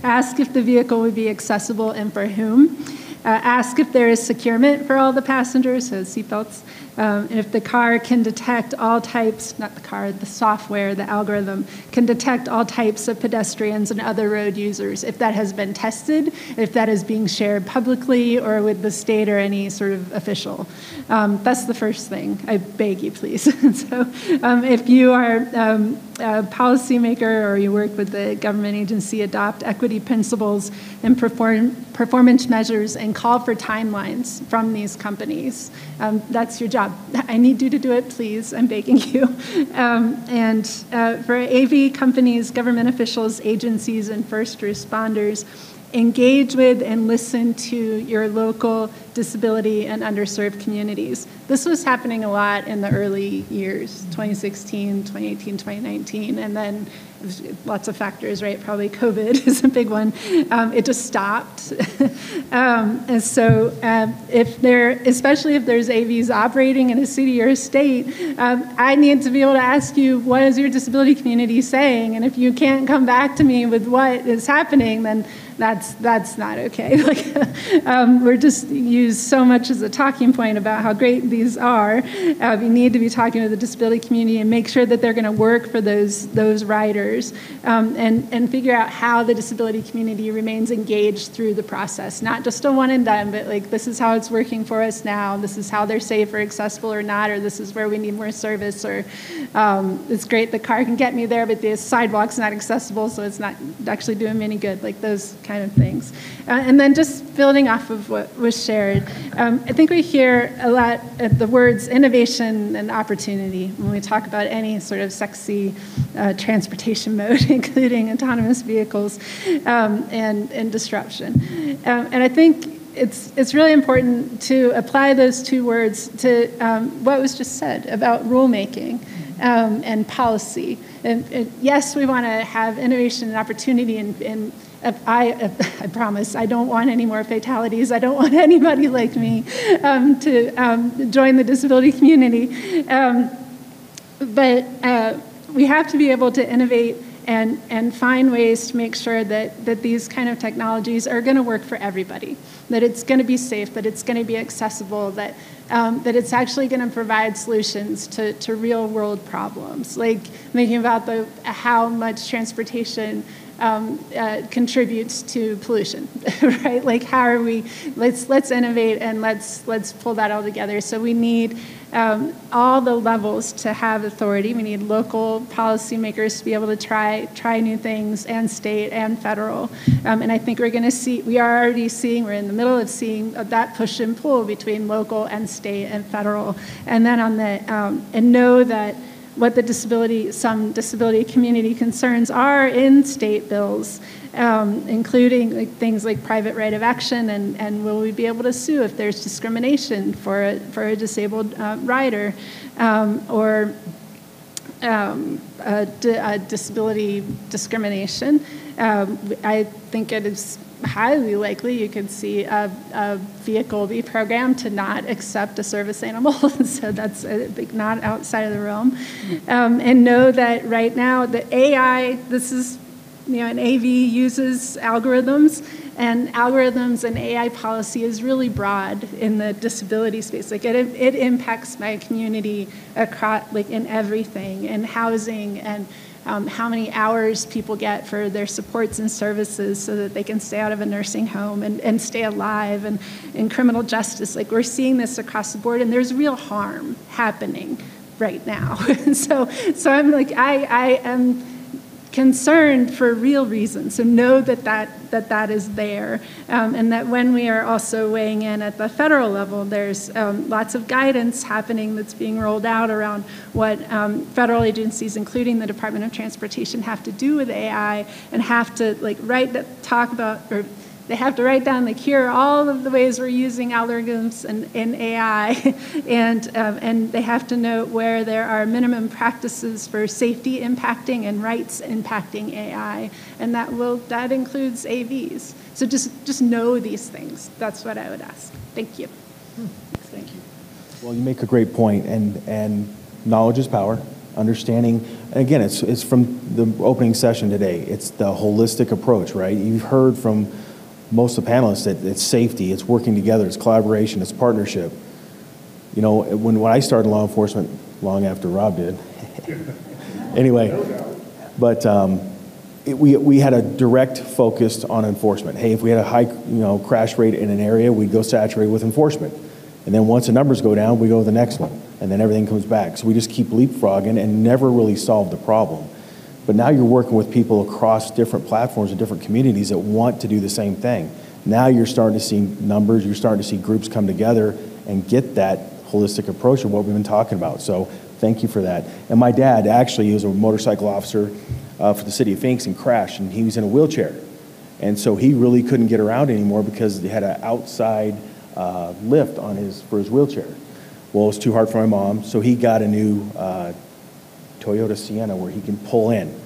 Ask if the vehicle would be accessible and for whom. Ask if there is securement for all the passengers, so seatbelts. And if the car can detect all types, not the car, the software, the algorithm, can detect all types of pedestrians and other road users, if that has been tested, if that is being shared publicly or with the state or any sort of official. That's the first thing. I beg you, please. So if you are a policymaker or you work with the government agency, adopt equity principles and performance measures and call for timelines from these companies. That's your job. I need you to do it, please. I'm begging you. And for AV companies, government officials, agencies, and first responders, engage with and listen to your local disability and underserved communities. This was happening a lot in the early years, 2016, 2018, 2019, and then lots of factors, right? Probably COVID is a big one. It just stopped. And so especially if there's AVs operating in a city or a state, I need to be able to ask you, what is your disability community saying? And if you can't come back to me with what is happening, then that's not okay. We're just used so much as a talking point about how great these are. You need to be talking to the disability community and make sure that they're going to work for those riders, and figure out how the disability community remains engaged through the process, not just a one and done, but like, this is how it's working for us now. This is how they're safe or accessible or not, or this is where we need more service, or it's great the car can get me there, but the sidewalk's not accessible, so it's not actually doing me any good. Like those kind of things. And then just building off of what was shared, I think we hear a lot the words innovation and opportunity when we talk about any sort of sexy transportation mode, including autonomous vehicles and disruption. And I think it's really important to apply those two words to what was just said about rulemaking and policy. And yes, we want to have innovation and opportunity, and I promise I don't want any more fatalities. I don't want anybody like me to join the disability community. But we have to be able to innovate and find ways to make sure that these kind of technologies are going to work for everybody, that it's going to be safe, that it's going to be accessible, that it's actually going to provide solutions to real world problems, like thinking about how much transportation contributes to pollution, right? Like how are we? Let's innovate and let's pull that all together. So we need all the levels to have authority. We need local policymakers to be able to try new things, and state and federal. And I think we are already seeing, we're in the middle of seeing that push and pull between local and state and federal. And then and know that what some disability community concerns are in state bills, including things like private right of action, and will we be able to sue if there's discrimination for a disabled rider, or disability discrimination. I think it is highly likely you could see a vehicle be programmed to not accept a service animal, so that's not outside of the realm. And know that right now the AI, this is, an AV uses algorithms, and algorithms and AI policy is really broad in the disability space. Like it impacts my community across, like in everything, in housing, and how many hours people get for their supports and services so that they can stay out of a nursing home and stay alive, and in criminal justice. Like we're seeing this across the board, and there's real harm happening right now. so I'm like, I am concerned for real reasons. So know that is there, and that when we are also weighing in at the federal level, there's lots of guidance happening that's being rolled out around what federal agencies, including the Department of Transportation, have to do with AI, and have to they have to write down, here are all of the ways we're using algorithms and AI, and they have to note where there are minimum practices for safety impacting and rights impacting AI, and that includes AVs. So just know these things. That's what I would ask. Thank you. Thank you. Well, you make a great point, and knowledge is power. Understanding, and again, it's from the opening session today. It's the holistic approach, right? You've heard from most of the panelists that it's safety, it's working together, it's collaboration, it's partnership. When I started law enforcement, long after Rob did, anyway, but we had a direct focus on enforcement. Hey, if we had a high crash rate in an area, we'd go saturate with enforcement. And then once the numbers go down, we go to the next one, and then everything comes back. So we just keep leapfrogging and never really solve the problem. But now you're working with people across different platforms and different communities that want to do the same thing. Now you're starting to see numbers, you're starting to see groups come together and get that holistic approach of what we've been talking about. So thank you for that. And my dad actually was a motorcycle officer for the city of Phoenix and crashed, and he was in a wheelchair. And so he really couldn't get around anymore because he had an outside lift for his wheelchair. Well, it was too hard for my mom, so he got a new Toyota Sienna where he can pull in.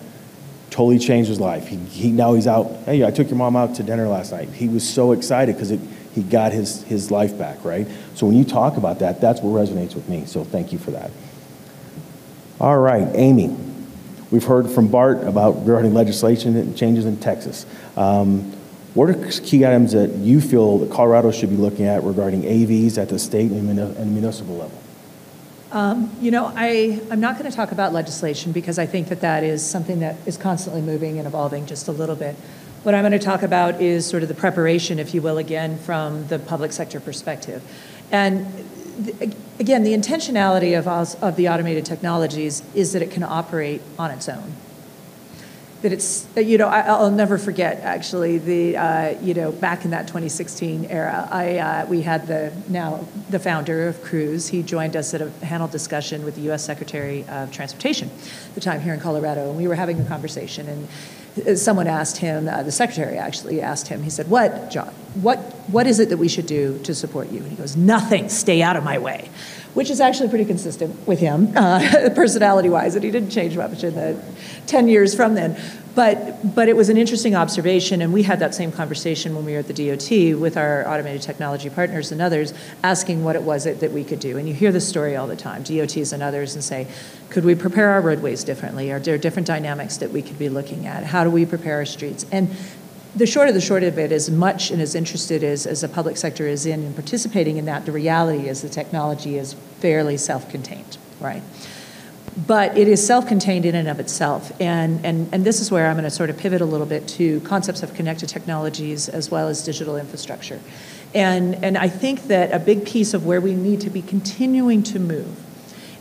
Totally changed his life. Now he's out. Hey, I took your mom out to dinner last night. He was so excited because he got his life back, right? So when you talk about that, that's what resonates with me. So thank you for that. All right, Amy. We've heard from Bart regarding legislation and changes in Texas. What are key items that you feel that Colorado should be looking at regarding AVs at the state and municipal level? You know, I'm not going to talk about legislation because I think that is something that is constantly moving and evolving just a little bit. What I'm going to talk about is sort of the preparation, if you will, again, from the public sector perspective. And again, the intentionality of the automated technologies is that it can operate on its own. That it's, you know, I'll never forget, actually, you know, back in that 2016 era, we had the founder of Cruise. He joined us at a panel discussion with the U.S. Secretary of Transportation at the time here in Colorado, and we were having a conversation, and someone asked him, the secretary actually asked him, he said, "What, John, what is it that we should do to support you?" And he goes, "Nothing, stay out of my way," which is actually pretty consistent with him, personality-wise, and he didn't change much in the 10 years from then. But it was an interesting observation, and we had that same conversation when we were at the DOT with our automated technology partners and others, asking what it was that we could do. And you hear this story all the time, DOTs and others, and say, could we prepare our roadways differently? Are there different dynamics that we could be looking at? How do we prepare our streets? And the short of it, as much and as interested as the public sector is in participating in that, the reality is the technology is fairly self-contained, right? But it is self-contained in and of itself. And this is where I'm going to sort of pivot a little bit to concepts of connected technologies as well as digital infrastructure. And I think that a big piece of where we need to be continuing to move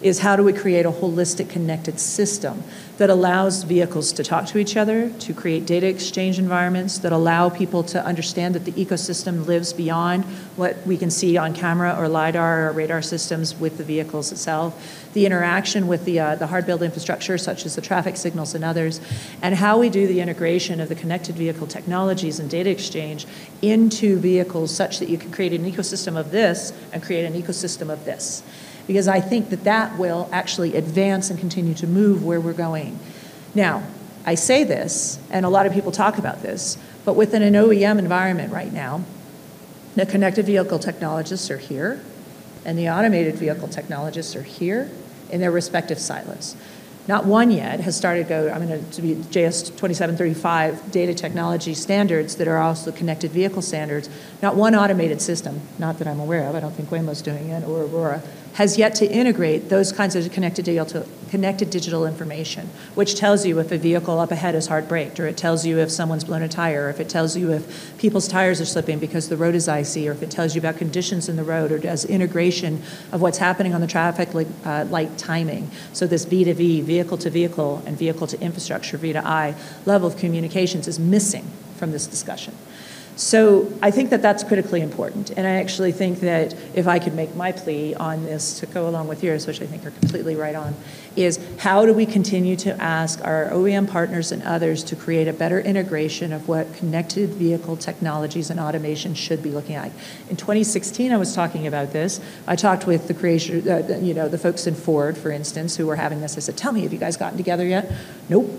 is how do we create a holistic connected system that allows vehicles to talk to each other, to create data exchange environments that allow people to understand that the ecosystem lives beyond what we can see on camera or LiDAR or radar systems with the vehicles itself, the interaction with the hard-built infrastructure such as the traffic signals and others, and how we do the integration of the connected vehicle technologies and data exchange into vehicles such that you can create an ecosystem of this and create an ecosystem of this. Because I think that will actually advance and continue to move where we're going. Now, I say this, and a lot of people talk about this, but within an OEM environment right now, the connected vehicle technologists are here, and the automated vehicle technologists are here in their respective silos. Not one yet has started to be JS 2735 data technology standards that are also connected vehicle standards. Not one automated system, not that I'm aware of, I don't think Waymo's doing it, or Aurora, has yet to integrate those kinds of connected digital information, which tells you if a vehicle up ahead is hard braked, or it tells you if someone's blown a tire, or if it tells you if people's tires are slipping because the road is icy, or if it tells you about conditions in the road, or does integration of what's happening on the traffic light timing. So this V2V, vehicle to vehicle, and vehicle to infrastructure, V2I, level of communications is missing from this discussion. So I think that's critically important. And I actually think that if I could make my plea on this to go along with yours, which I think are completely right on, is how do we continue to ask our OEM partners and others to create a better integration of what connected vehicle technologies and automation should be looking at. In 2016, I was talking about this. I talked with the folks in Ford, for instance, who were having this. I said, tell me, have you guys gotten together yet? Nope.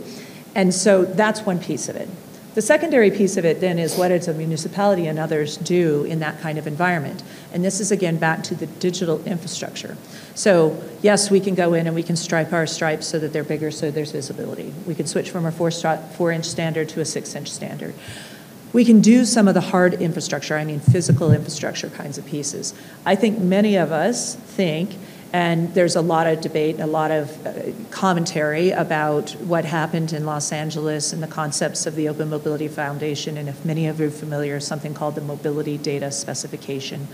And so that's one piece of it. The secondary piece of it then is what does a municipality and others do in that kind of environment? And this is again back to the digital infrastructure. So yes, we can go in and we can stripe our stripes so that they're bigger so there's visibility. We can switch from a 4-inch standard to a 6-inch standard. We can do some of the hard infrastructure, physical infrastructure kinds of pieces. I think many of us think, and there's a lot of debate and a lot of commentary about what happened in Los Angeles and the concepts of the Open Mobility Foundation, and if many of you are familiar, something called the Mobility Data Specification,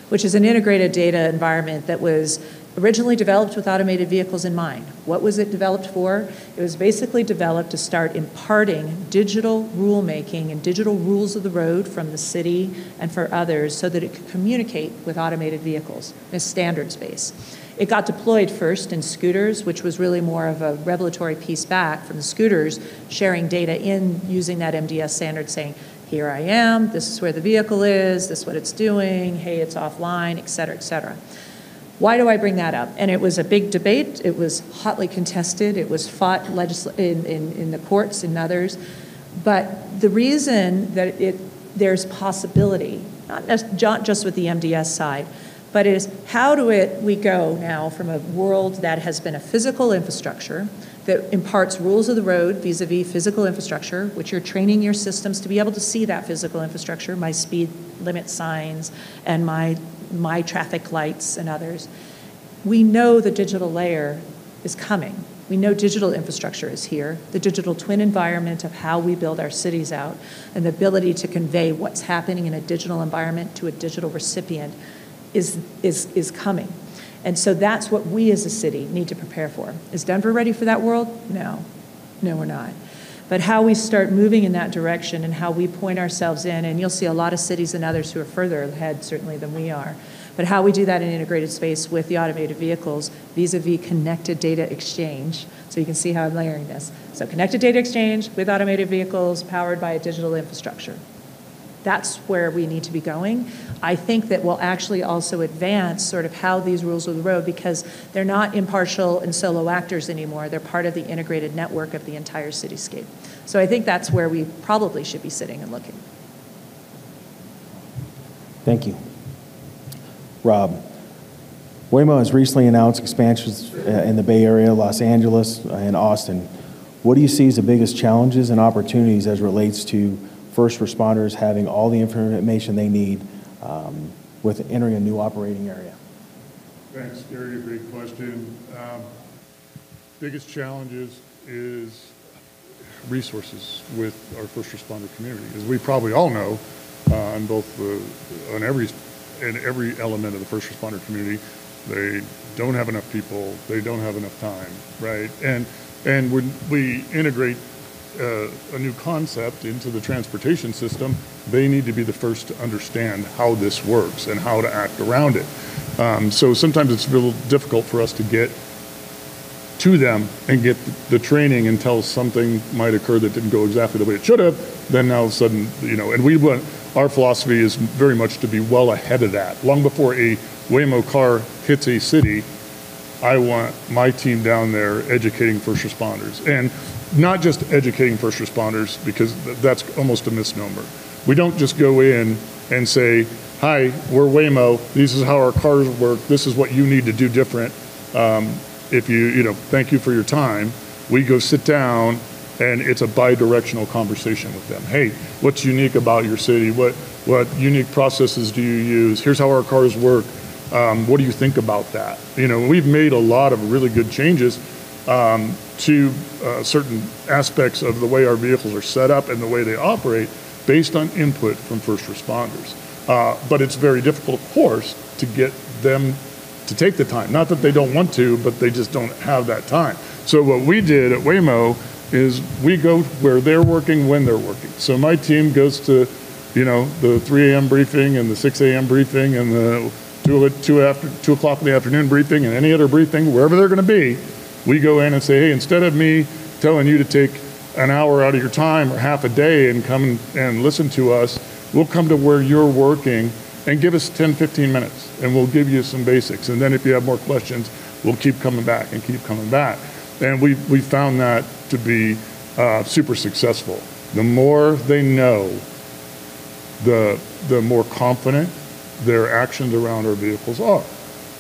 which is an integrated data environment that was originally developed with automated vehicles in mind. What was it developed for? It was basically developed to start imparting digital rulemaking and digital rules of the road from the city and for others so that it could communicate with automated vehicles in a standards base. It got deployed first in scooters, which was really more of a revelatory piece back from the scooters, sharing data in using that MDS standard saying, Here I am, this is where the vehicle is, this is what it's doing, hey, it's offline, et cetera, et cetera. Why do I bring that up? And it was a big debate. It was hotly contested. It was fought in the courts and others. But the reason that there's possibility, not just with the MDS side, but is how do we go now from a world that has been a physical infrastructure that imparts rules of the road vis-a-vis physical infrastructure, which you're training your systems to be able to see that physical infrastructure, my speed limit signs and my traffic lights and others. We know the digital layer is coming. We know digital infrastructure is here, the digital twin environment of how we build our cities out, and the ability to convey what's happening in a digital environment to a digital recipient is coming. And so that's what we as a city need to prepare for. Is Denver ready for that world? No. No, we're not. But how we start moving in that direction and how we point ourselves in, and you'll see a lot of cities and others who are further ahead certainly than we are, but how we do that in integrated space with the automated vehicles vis-a-vis connected data exchange. So you can see how I'm layering this. So connected data exchange with automated vehicles powered by a digital infrastructure. That's where we need to be going. I think that will actually also advance sort of how these rules of the road, because they're not impartial and solo actors anymore. They're part of the integrated network of the entire cityscape. So I think that's where we probably should be sitting and looking. Thank you. Rob, Waymo has recently announced expansions in the Bay Area, Los Angeles, and Austin. What do you see as the biggest challenges and opportunities as it relates to first responders having all the information they need with entering a new operating area? Thanks, Gary. Great question. Biggest challenges is resources with our first responder community. As we probably all know, in every element of the first responder community, they don't have enough people, they don't have enough time, right? And when we integrate a new concept into the transportation system, they need to be the first to understand how this works and how to act around it. So sometimes it's a little difficult for us to get to them and get the training until something might occur that didn't go exactly the way it should have. Then now all of a sudden, and our philosophy is very much to be well ahead of that. Long before a Waymo car hits a city, I want my team down there educating first responders. And not just educating first responders, because that's almost a misnomer. We don't just go in and say, hi, we're Waymo, this is how our cars work, this is what you need to do different. Thank you for your time. We go sit down and it's a bi-directional conversation with them. Hey, what's unique about your city? What unique processes do you use? Here's how our cars work. What do you think about that? We've made a lot of really good changes to certain aspects of the way our vehicles are set up and the way they operate based on input from first responders. But it's very difficult, of course, to get them to take the time. Not that they don't want to, but they just don't have that time. So what we did at Waymo is we go where they're working when they're working. So my team goes to, the 3 a.m. briefing and the 6 a.m. briefing and the 2 o'clock in the afternoon briefing and any other briefing, wherever they're going to be. We go in and say, hey, instead of me telling you to take an hour out of your time or half a day and come and listen to us, we'll come to where you're working and give us 10, 15 minutes, and we'll give you some basics. And then if you have more questions, we'll keep coming back and keep coming back. And we found that to be super successful. The more they know, the more confident their actions around our vehicles are.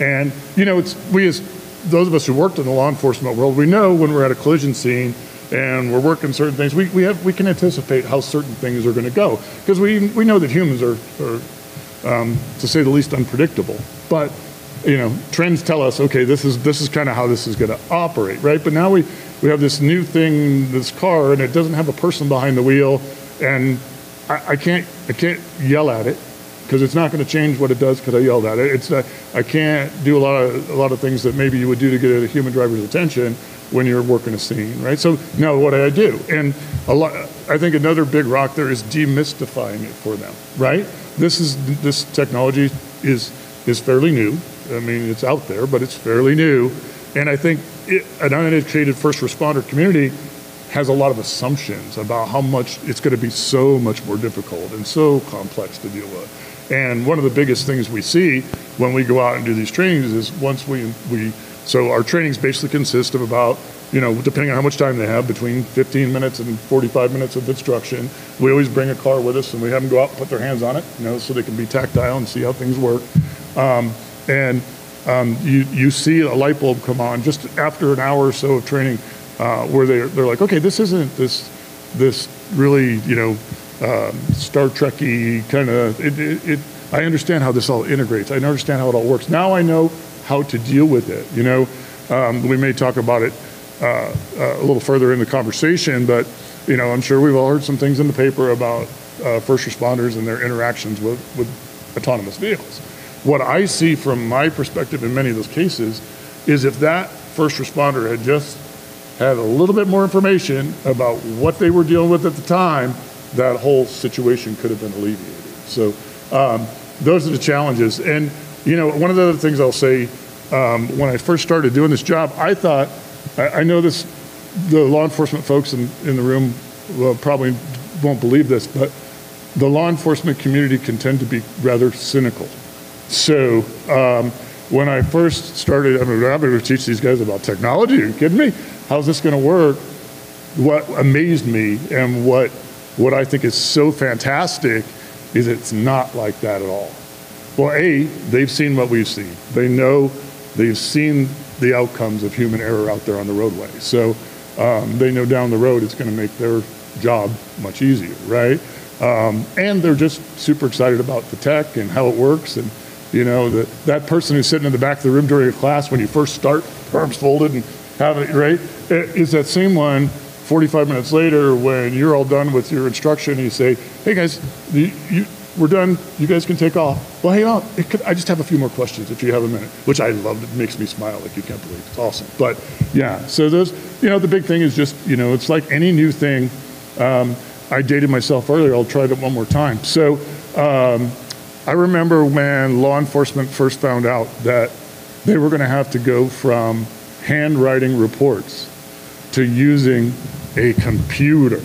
And, those of us who worked in the law enforcement world, we know when we're at a collision scene and we're working certain things, we can anticipate how certain things are going to go, because we know that humans are to say the least, unpredictable. But trends tell us, okay, this is kind of how this is going to operate, right? But now we have this new thing, this car, and it doesn't have a person behind the wheel, and I can't yell at it, because it's not going to change what it does because I yelled at it. I can't do a lot of things that maybe you would do to get a human driver's attention when you're working a scene, right? So now what do I do? And I think another big rock there is demystifying it for them, right? This technology is fairly new. I mean, it's out there, but it's fairly new. And I think an uneducated first responder community has a lot of assumptions about how much it's going to be so much more difficult and so complex to deal with. And one of the biggest things we see when we go out and do these trainings is once so our trainings basically consist of about, depending on how much time they have, between 15 minutes and 45 minutes of instruction. We always bring a car with us and we have them go out and put their hands on it, so they can be tactile and see how things work. You see a light bulb come on just after an hour or so of training, where they're like, okay, this isn't this really, Star Trek-y kind of, I understand how this all integrates. I understand how it all works. Now I know how to deal with it, We may talk about it a little further in the conversation, but, I'm sure we've all heard some things in the paper about first responders and their interactions with autonomous vehicles. What I see from my perspective in many of those cases is if that first responder had just had a little bit more information about what they were dealing with at the time, that whole situation could have been alleviated. So those are the challenges. And, one of the other things I'll say, when I first started doing this job, I thought, I know the law enforcement folks in the room probably won't believe this, but the law enforcement community can tend to be rather cynical. So when I first started, I'm going to teach these guys about technology. Are you kidding me? How's this going to work? What amazed me and what I think is so fantastic is it's not like that at all. Well, they've seen what we've seen. They've seen the outcomes of human error out there on the roadway. So they know down the road it's going to make their job much easier, right? And they're just super excited about the tech and how it works. And, that person who's sitting in the back of the room during a class when you first start, arms folded and have it, right? Is that same one 45 minutes later when you're all done with your instruction and you say, hey guys, we're done, you guys can take off. Well, hey, I just have a few more questions if you have a minute, which I love. It makes me smile like you can't believe it. It's awesome. But yeah, so those, the big thing is just, it's like any new thing. I dated myself earlier, I'll try it one more time. So I remember when law enforcement first found out that they were gonna have to go from handwriting reports to using a computer.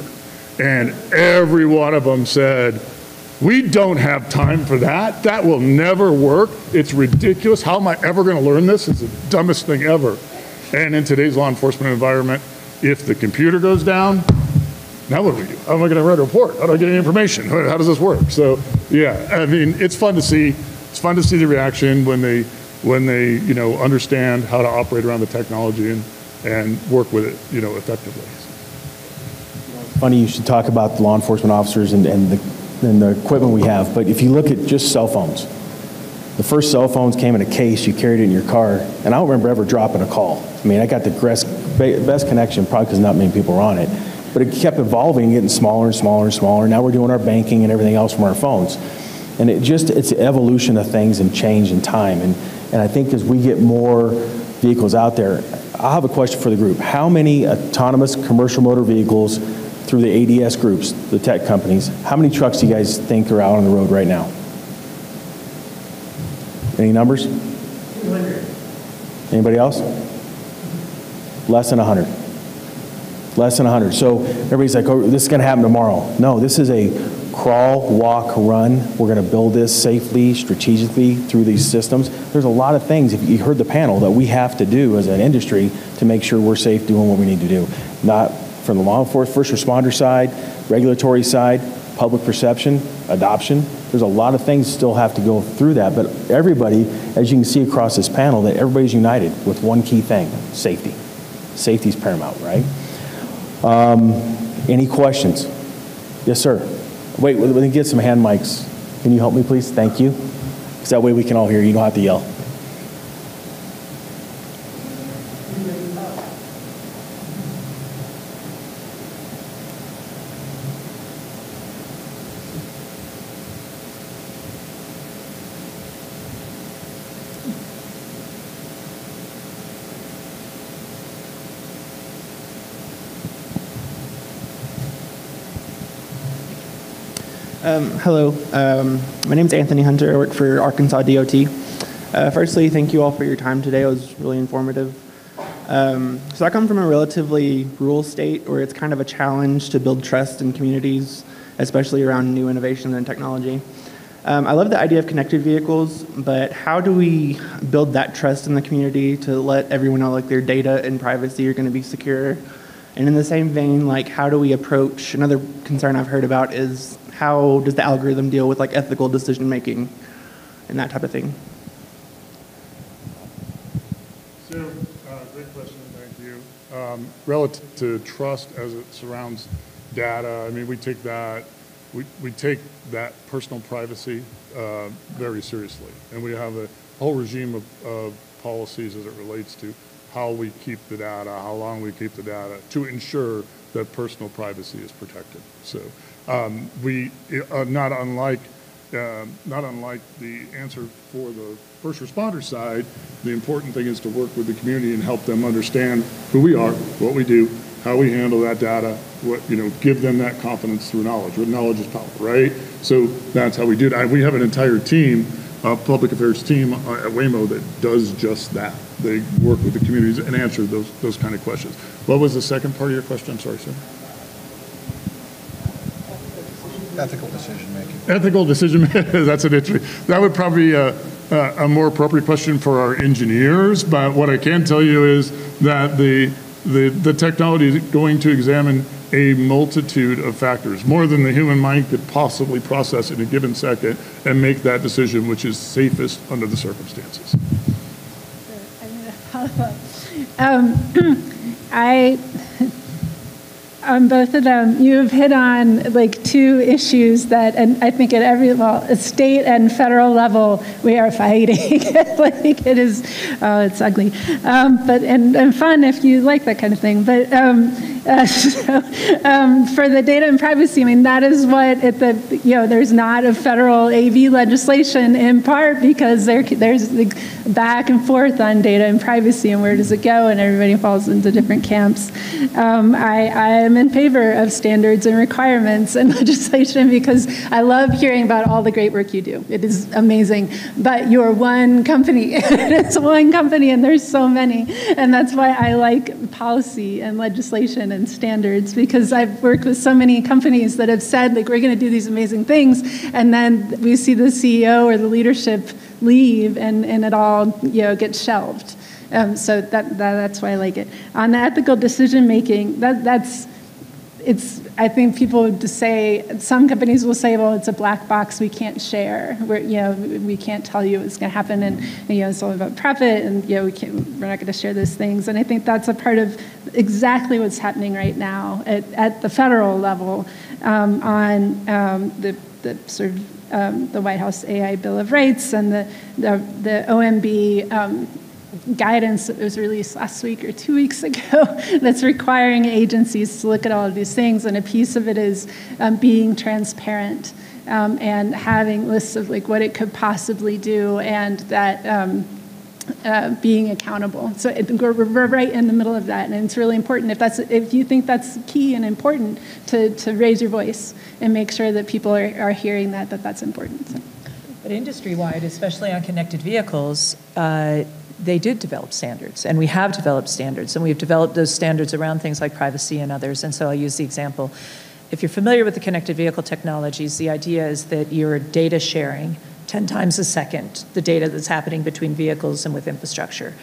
And every one of them said, we don't have time for that. That will never work. It's ridiculous. How am I ever going to learn this? It's the dumbest thing ever. And in today's law enforcement environment, if the computer goes down, now what do we do? How am I going to write a report? How do I get any information? How does this work? So yeah, I mean, it's fun to see. It's fun to see the reaction when they understand how to operate around the technology and work with it, effectively. Funny you should talk about the law enforcement officers and the equipment we have, but if you look at just cell phones, the first cell phones came in a case, you carried it in your car, and I don't remember ever dropping a call. I mean, I got the best connection, probably because not many people were on it, but it kept evolving and getting smaller and smaller and smaller. Now we're doing our banking and everything else from our phones. And it's evolution of things and change in time. And I think as we get more vehicles out there, I'll have a question for the group. How many autonomous commercial motor vehicles through the ADS groups, the tech companies, how many trucks do you guys think are out on the road right now? Any numbers? 200. Anybody else? Less than 100. Less than 100. So everybody's like, oh, this is going to happen tomorrow. No, this is a crawl, walk, run. We're going to build this safely, strategically through these systems. There's a lot of things, if you heard the panel, that we have to do as an industry to make sure we're safe doing what we need to do. Not from the law enforcement, first responder side, regulatory side, public perception, adoption. There's a lot of things still have to go through that, but everybody, as you can see across this panel, that everybody's united with one key thing: safety. Safety's paramount, right? Any questions? Yes, sir. Wait, let me get some hand mics. Can you help me, please? Thank you. Because that way we can all hear you. You don't have to yell. Hello, my name is Anthony Hunter. I work for Arkansas DOT. Firstly, thank you all for your time today. It was really informative. So I come from a relatively rural state where it's kind of a challenge to build trust in communities, especially around new innovation and technology. I love the idea of connected vehicles, but how do we build that trust in the community to let everyone know like their data and privacy are going to be secure? And in the same vein, like how do we approach, another concern I've heard about is how does the algorithm deal with like ethical decision making and that type of thing? So, great question, thank you. Relative to trust as it surrounds data, I mean, we take that personal privacy very seriously. And we have a whole regime of policies as it relates to how we keep the data, how long we keep the data, to ensure that personal privacy is protected. So we, not unlike the answer for the first responder side, the important thing is to work with the community and help them understand who we are, what we do, how we handle that data, give them that confidence through knowledge. Knowledge is power, right? So that's how we do it. We have an entire team, a public affairs team at Waymo that does just that. They work with the communities and answer those kind of questions. What was the second part of your question? I'm sorry, sir. Ethical decision making. Ethical decision making. That's an interesting. That would probably be a more appropriate question for our engineers. But what I can tell you is that the technology is going to examine a multitude of factors, more than the human mind could possibly process in a given second, and make that decision which is safest under the circumstances. I'm going to follow up. On both of them, you've hit on like two issues that, and I think at state and federal level, we are fighting. Like it is, it's ugly, but and fun if you like that kind of thing. But for the data and privacy, I mean that is what there's not a federal AV legislation in part because there's like back and forth on data and privacy and where does it go, and everybody falls into different camps. I am in favor of standards and requirements and legislation because I love hearing about all the great work you do. It is amazing. But you're one company. It's one company and there's so many. And that's why I like policy and legislation and standards, because I've worked with so many companies that have said, like, we're going to do these amazing things. And then we see the CEO or the leadership leave and it all gets shelved. So that's why I like it. On the ethical decision making, I think people would just say, some companies will say, well, it's a black box we can't share. We can't tell you what's going to happen, and it's all about profit, and we're not going to share those things. And I think that's a part of exactly what's happening right now at the federal level on the sort of the White House AI Bill of Rights and the OMB guidance that was released last week or 2 weeks ago that's requiring agencies to look at all of these things, and a piece of it is being transparent and having lists of like what it could possibly do, and that being accountable. So we're right in the middle of that, and it's really important if you think that's key and important to raise your voice and make sure that people are hearing that's important. So. But industry-wide, especially on connected vehicles, they did develop standards, and we have developed standards, and we've developed those standards around things like privacy and others. And so I'll use the example. If you're familiar with the connected vehicle technologies, the idea is that you're data sharing 10 times a second, the data that's happening between vehicles and with infrastructure.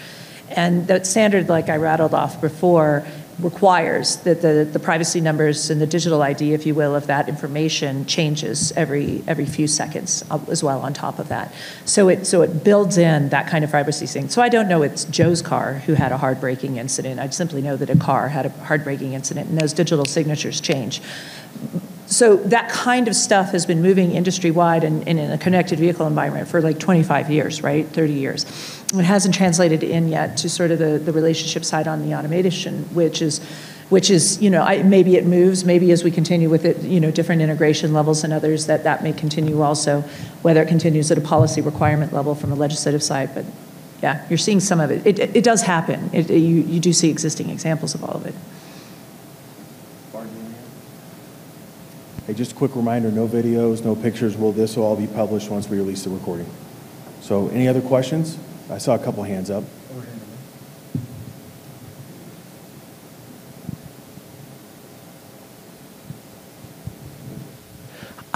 And that standard, like I rattled off before, requires that the privacy numbers and the digital ID, if you will, of that information changes every few seconds as well on top of that. So it builds in that kind of privacy thing. So I don't know it's Joe's car who had a hard braking incident. I simply know that a car had a hard braking incident, and those digital signatures change. So that kind of stuff has been moving industry-wide and in a connected vehicle environment for like 25 years, right, 30 years. It hasn't translated in yet to sort of the relationship side on the automation, which is maybe it moves, maybe as we continue with it, different integration levels and others, that may continue also, whether it continues at a policy requirement level from a legislative side. But yeah, you're seeing some of it. It does happen. You do see existing examples of all of it. Hey, just a quick reminder, no videos, no pictures. This will all be published once we release the recording. So any other questions? I saw a couple hands up.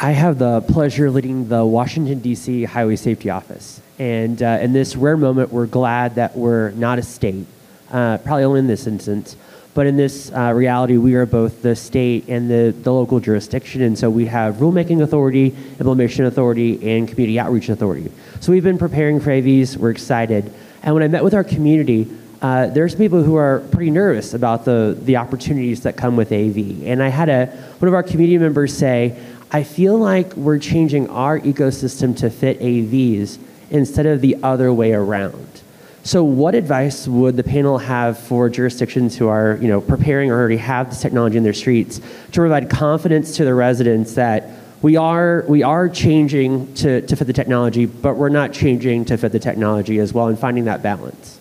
I have the pleasure of leading the Washington, D.C. Highway Safety Office. And in this rare moment, we're glad that we're not a state, probably only in this instance. But in this reality, we are both the state and the local jurisdiction. And so we have rulemaking authority, implementation authority, and community outreach authority. So we've been preparing for AVs. We're excited. And when I met with our community, there's people who are pretty nervous about the opportunities that come with AV. And I had one of our community members say, I feel like we're changing our ecosystem to fit AVs instead of the other way around. So what advice would the panel have for jurisdictions who are, preparing or already have this technology in their streets to provide confidence to the residents that we are changing to fit the technology, but we're not changing to fit the technology as well, and finding that balance?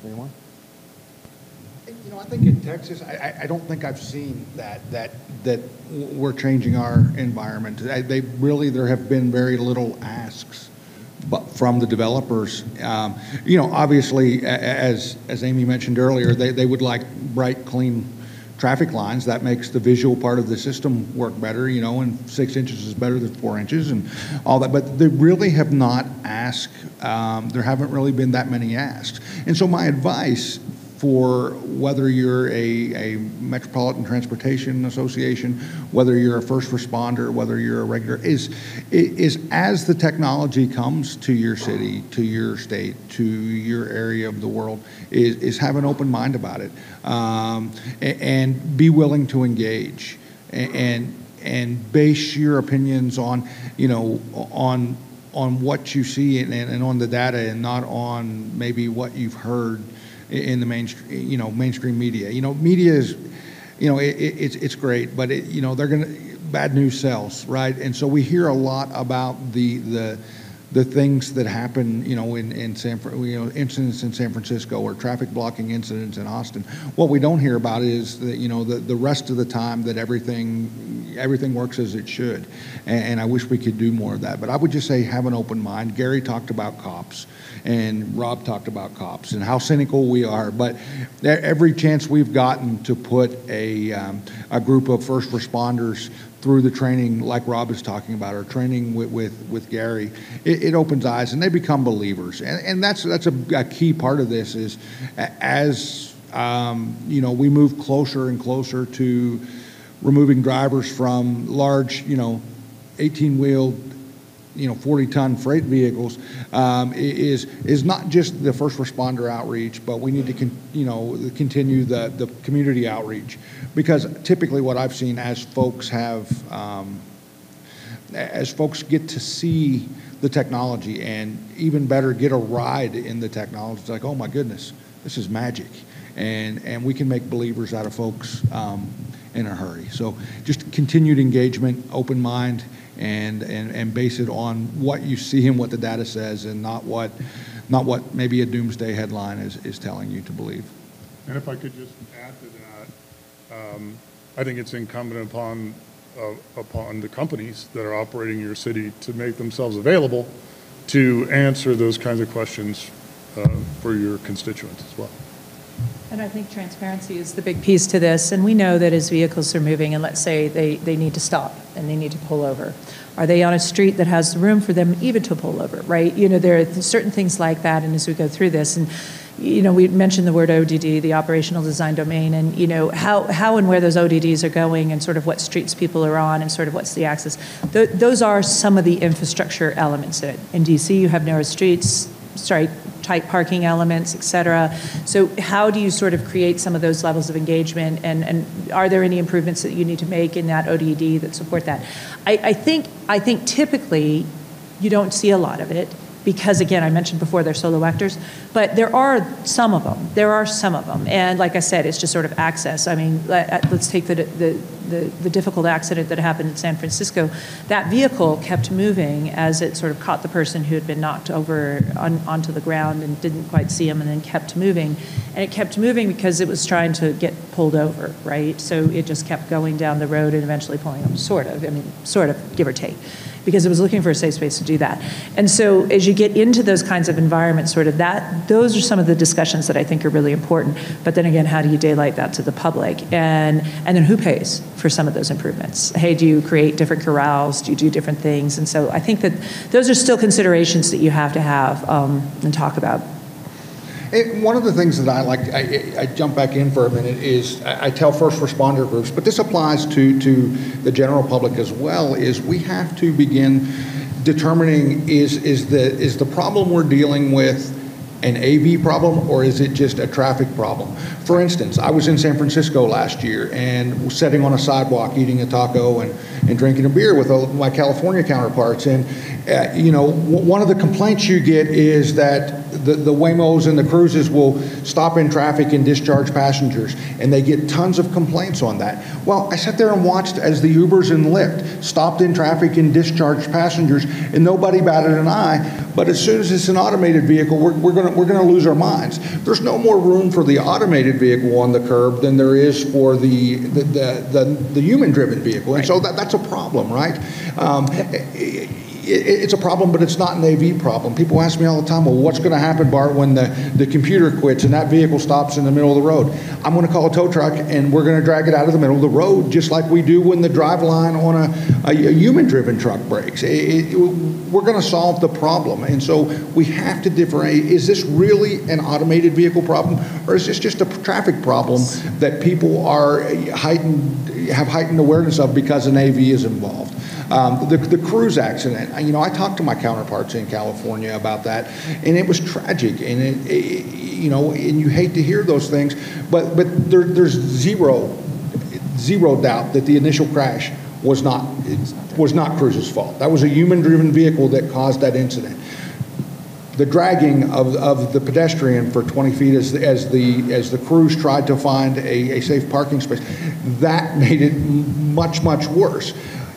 Anyone? I think in Texas, I don't think I've seen that we're changing our environment. There have been very little asks, but from the developers. Obviously, as Amy mentioned earlier, they would like bright, clean traffic lines. That makes the visual part of the system work better, and 6 inches is better than 4 inches and all that. But they really have not asked, there haven't really been that many asks. And so my advice for whether you're a Metropolitan Transportation Association, whether you're a first responder, whether you're a regular, is as the technology comes to your city, to your state, to your area of the world, is have an open mind about it, and be willing to engage, and base your opinions on, on what you see and on the data, and not on maybe what you've heard in the mainstream media. Media is, it's great, but bad news sells, right? And so we hear a lot about the things that happen, in incidents in San Francisco, or traffic blocking incidents in Austin. What we don't hear about is that, the rest of the time that everything works as it should. And I wish we could do more of that. But I would just say have an open mind. Gary talked about cops, and Rob talked about cops and how cynical we are. But every chance we've gotten to put a group of first responders through the training, like Rob is talking about, or training with Gary, it opens eyes, and they become believers. And that's a key part of this is, as we move closer and closer to removing drivers from large, 18-wheeled, 40-ton freight vehicles, is not just the first responder outreach, but we need to continue the community outreach, because typically what I've seen, as folks get to see the technology, and even better, get a ride in the technology, it's like, oh my goodness, this is magic, and we can make believers out of folks in a hurry. So just continued engagement, open mind, and base it on what you see and what the data says, and not what maybe a doomsday headline is telling you to believe. And if I could just add to that, I think it's incumbent upon the companies that are operating your city to make themselves available to answer those kinds of questions for your constituents as well. And I think transparency is the big piece to this. And we know that as vehicles are moving, and let's say they need to stop and they need to pull over, are they on a street that has room for them even to pull over, right? There are certain things like that. And as we go through this, and we mentioned the word ODD, the operational design domain, and how and where those ODDs are going, and sort of what streets people are on, and sort of what's the access. Those are some of the infrastructure elements in it. In DC, you have narrow streets, tight parking elements, et cetera. So how do you sort of create some of those levels of engagement, and are there any improvements that you need to make in that ODD that support that? I think typically you don't see a lot of it, because again, I mentioned before, they're solo actors, but there are some of them. And like I said, it's just sort of access. I mean, let's take the difficult accident that happened in San Francisco. That vehicle kept moving as it sort of caught the person who had been knocked over onto the ground and didn't quite see him, and then kept moving. And it kept moving because it was trying to get pulled over, right? So it just kept going down the road and eventually pulling him, sort of, give or take. because it was looking for a safe space to do that. And so as you get into those kinds of environments, sort of those are some of the discussions that I think are really important. But then again, how do you daylight that to the public? And then who pays for some of those improvements? Hey, do you create different corrals? Do you do different things? And so I think that those are still considerations that you have to have and talk about. One of the things that I like, I jump back in for a minute, is I tell first responder groups, but this applies to the general public as well, is we have to begin determining is the problem we're dealing with an AV problem, or is it just a traffic problem? For instance, I was in San Francisco last year and sitting on a sidewalk eating a taco and drinking a beer with my California counterparts. And, one of the complaints you get is that the Waymos and the cruises will stop in traffic and discharge passengers, and they get tons of complaints on that. Well, I sat there and watched as the Ubers and Lyft stopped in traffic and discharged passengers, and nobody batted an eye. But as soon as it's an automated vehicle, we're going to lose our minds. There's no more room for the automated vehicle on the curb than there is for the human-driven vehicle, and so that's a problem, right? It's a problem, but it's not an AV problem. People ask me all the time, well, what's going to happen, Bart, when the computer quits and that vehicle stops in the middle of the road? I'm going to call a tow truck, and we're going to drag it out of the middle of the road, just like we do when the driveline on a human-driven truck breaks. We're going to solve the problem, and so we have to differentiate. Is this really an automated vehicle problem, or is this just a traffic problem that people have heightened awareness of because an AV is involved? The cruise accident, I talked to my counterparts in California about that, and it was tragic, and and you hate to hear those things, but there's zero doubt that the initial crash was not Cruise's fault. That was a human-driven vehicle that caused that incident. The dragging of the pedestrian for 20 feet as the cruise tried to find a safe parking space, that made it much, much worse.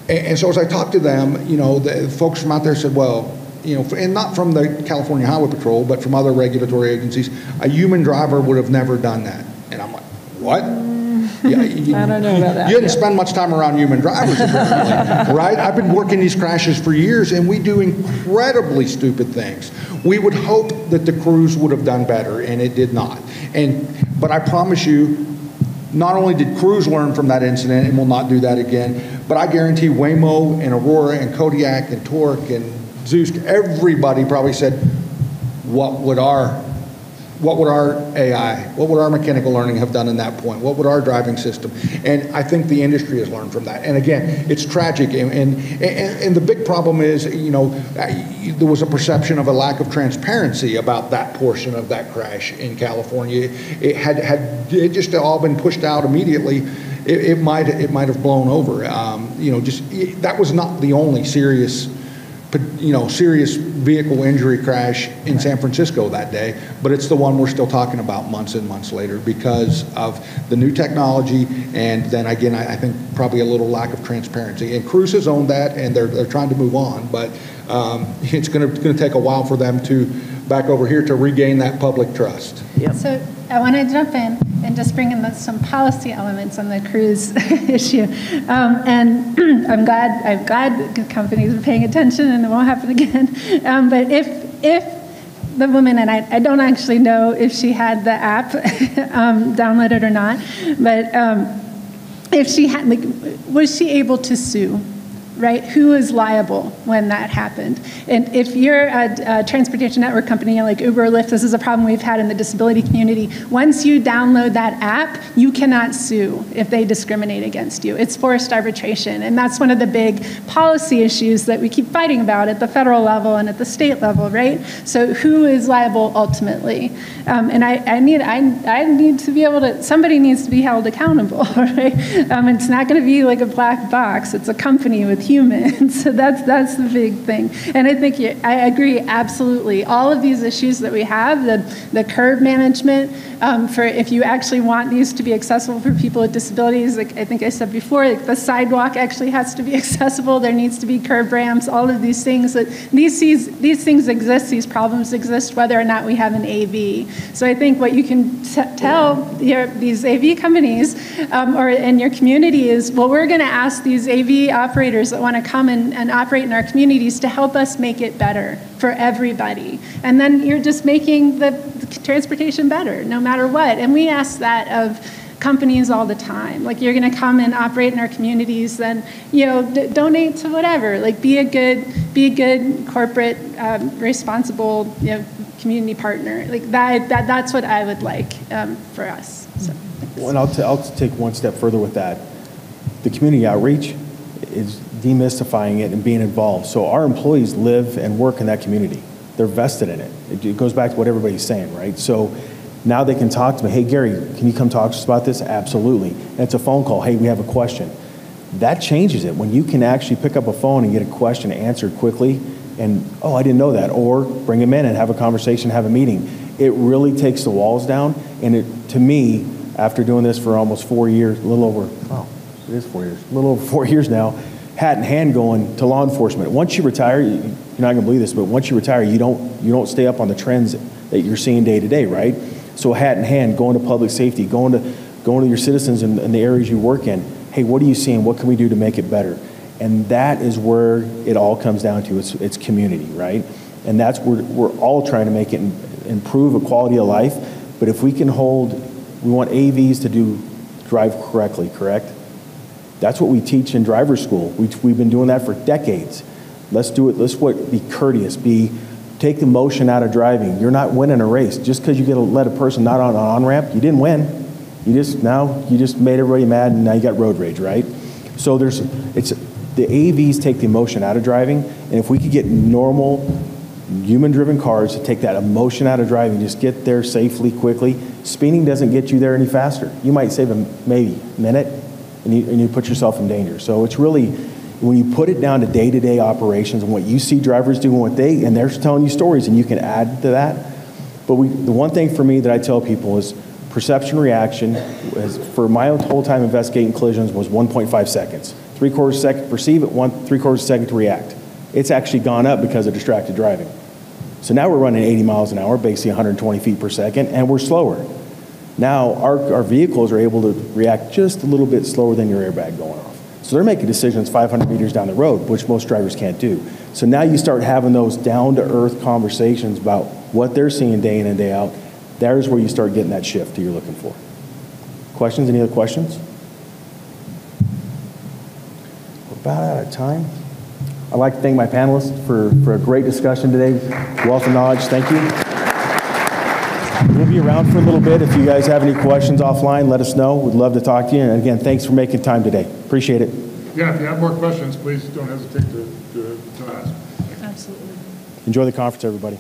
And so as I talked to them, the folks from out there said, well, and not from the California Highway Patrol, but from other regulatory agencies, a human driver would have never done that. And I'm like, what? Yeah, I don't know about that. You didn't spend much time around human drivers, apparently, right? I've been working these crashes for years, and we do incredibly stupid things. We would hope that the cruise would have done better, and it did not. But I promise you, not only did Cruise learn from that incident and will not do that again, but I guarantee Waymo and Aurora and Kodiak and Torque and Zeus, everybody probably said, what would our AI, what would our mechanical learning have done in that point? What would our driving system? And I think the industry has learned from that. And again, it's tragic. And the big problem is, there was a perception of a lack of transparency about that portion of that crash in California. It had just all been pushed out immediately. It might have blown over. That was not the only serious vehicle injury crash in San Francisco that day, but it's the one we're still talking about months and months later because of the new technology, and then again, I think probably a little lack of transparency. And Cruise has owned that, and they're trying to move on, but it's going to take a while for them to back over here to regain that public trust. Yep. So I want to jump in and just bring in some policy elements on the cruise issue. And I'm glad companies are paying attention and it won't happen again. But if the woman, and I don't actually know if she had the app downloaded or not, but if she had, was she able to sue? Right? Who is liable when that happened? And if you're a transportation network company like Uber or Lyft, this is a problem we've had in the disability community. Once you download that app, you cannot sue if they discriminate against you. It's forced arbitration. And that's one of the big policy issues that we keep fighting about at the federal level and at the state level, right? So who is liable ultimately? And I need to be able to, somebody needs to be held accountable, right? It's not going to be like a black box. It's a company with humans. So that's the big thing. And I think I agree absolutely. All of these issues that we have, the curb management, for if you actually want these to be accessible for people with disabilities, like I think I said before, like the sidewalk actually has to be accessible. There needs to be curb ramps. All of these things these things exist. These problems exist whether or not we have an AV. So I think what you can tell these AV companies or in your community is, well, we're going to ask these AV operators that want to come and operate in our communities to help us make it better for everybody. And then you're just making the transportation better, no matter what. And we ask that of companies all the time. Like, you're going to come and operate in our communities, then, donate to whatever. Like, be a good corporate, responsible, community partner. Like that's what I would like for us. So. Well, and I'll take one step further with that. The community outreach is demystifying it and being involved. So our employees live and work in that community. They're vested in it. It goes back to what everybody's saying, right? So now they can talk to me. Hey, Gary, can you come talk to us about this? Absolutely. And it's a phone call. Hey, we have a question. That changes it. When you can actually pick up a phone and get a question answered quickly and, oh, I didn't know that, or bring them in and have a conversation, have a meeting. It really takes the walls down. And to me, after doing this for almost 4 years, a little over 4 years now, hat in hand going to law enforcement. Once you retire, you're not going to believe this, but once you retire, you don't stay up on the trends that you're seeing day to day, right? So hat in hand, going to public safety, going to your citizens in the areas you work in. Hey, what are you seeing? What can we do to make it better? And that is where it all comes down to. It's community, right? And that's where we're all trying to make it improve a quality of life. But if we can we want AVs to drive correctly, correct? That's what we teach in driver's school. We've been doing that for decades. Let's do it. Let's be courteous. Take the emotion out of driving. You're not winning a race. Just because you let a person not on an on-ramp, you didn't win. You just made everybody mad, and now you got road rage, right? So the AVs take the emotion out of driving, and if we could get normal human-driven cars to take that emotion out of driving, just get there safely, quickly. Speeding doesn't get you there any faster. You might save maybe a minute, and you put yourself in danger. So it's really, when you put it down to day-to-day operations and what you see drivers do and they're telling you stories, and you can add to that. But the one thing for me that I tell people is perception reaction, for my whole time investigating collisions, was 1.5 seconds. 3/4 second to perceive it, 3/4 second to react. It's actually gone up because of distracted driving. So now we're running 80 miles an hour, basically 120 feet per second, and we're slower. Now our vehicles are able to react just a little bit slower than your airbag going off. So they're making decisions 500 meters down the road, which most drivers can't do. So now you start having those down-to-earth conversations about what they're seeing day in and day out. There's where you start getting that shift that you're looking for. Questions? Any other questions? We're about out of time. I'd like to thank my panelists for a great discussion today. Wealth of knowledge. Thank you. We'll be around for a little bit. If you guys have any questions offline, let us know. We'd love to talk to you. And again, thanks for making time today. Appreciate it. Yeah, if you have more questions, please don't hesitate to ask. Absolutely. Enjoy the conference, everybody.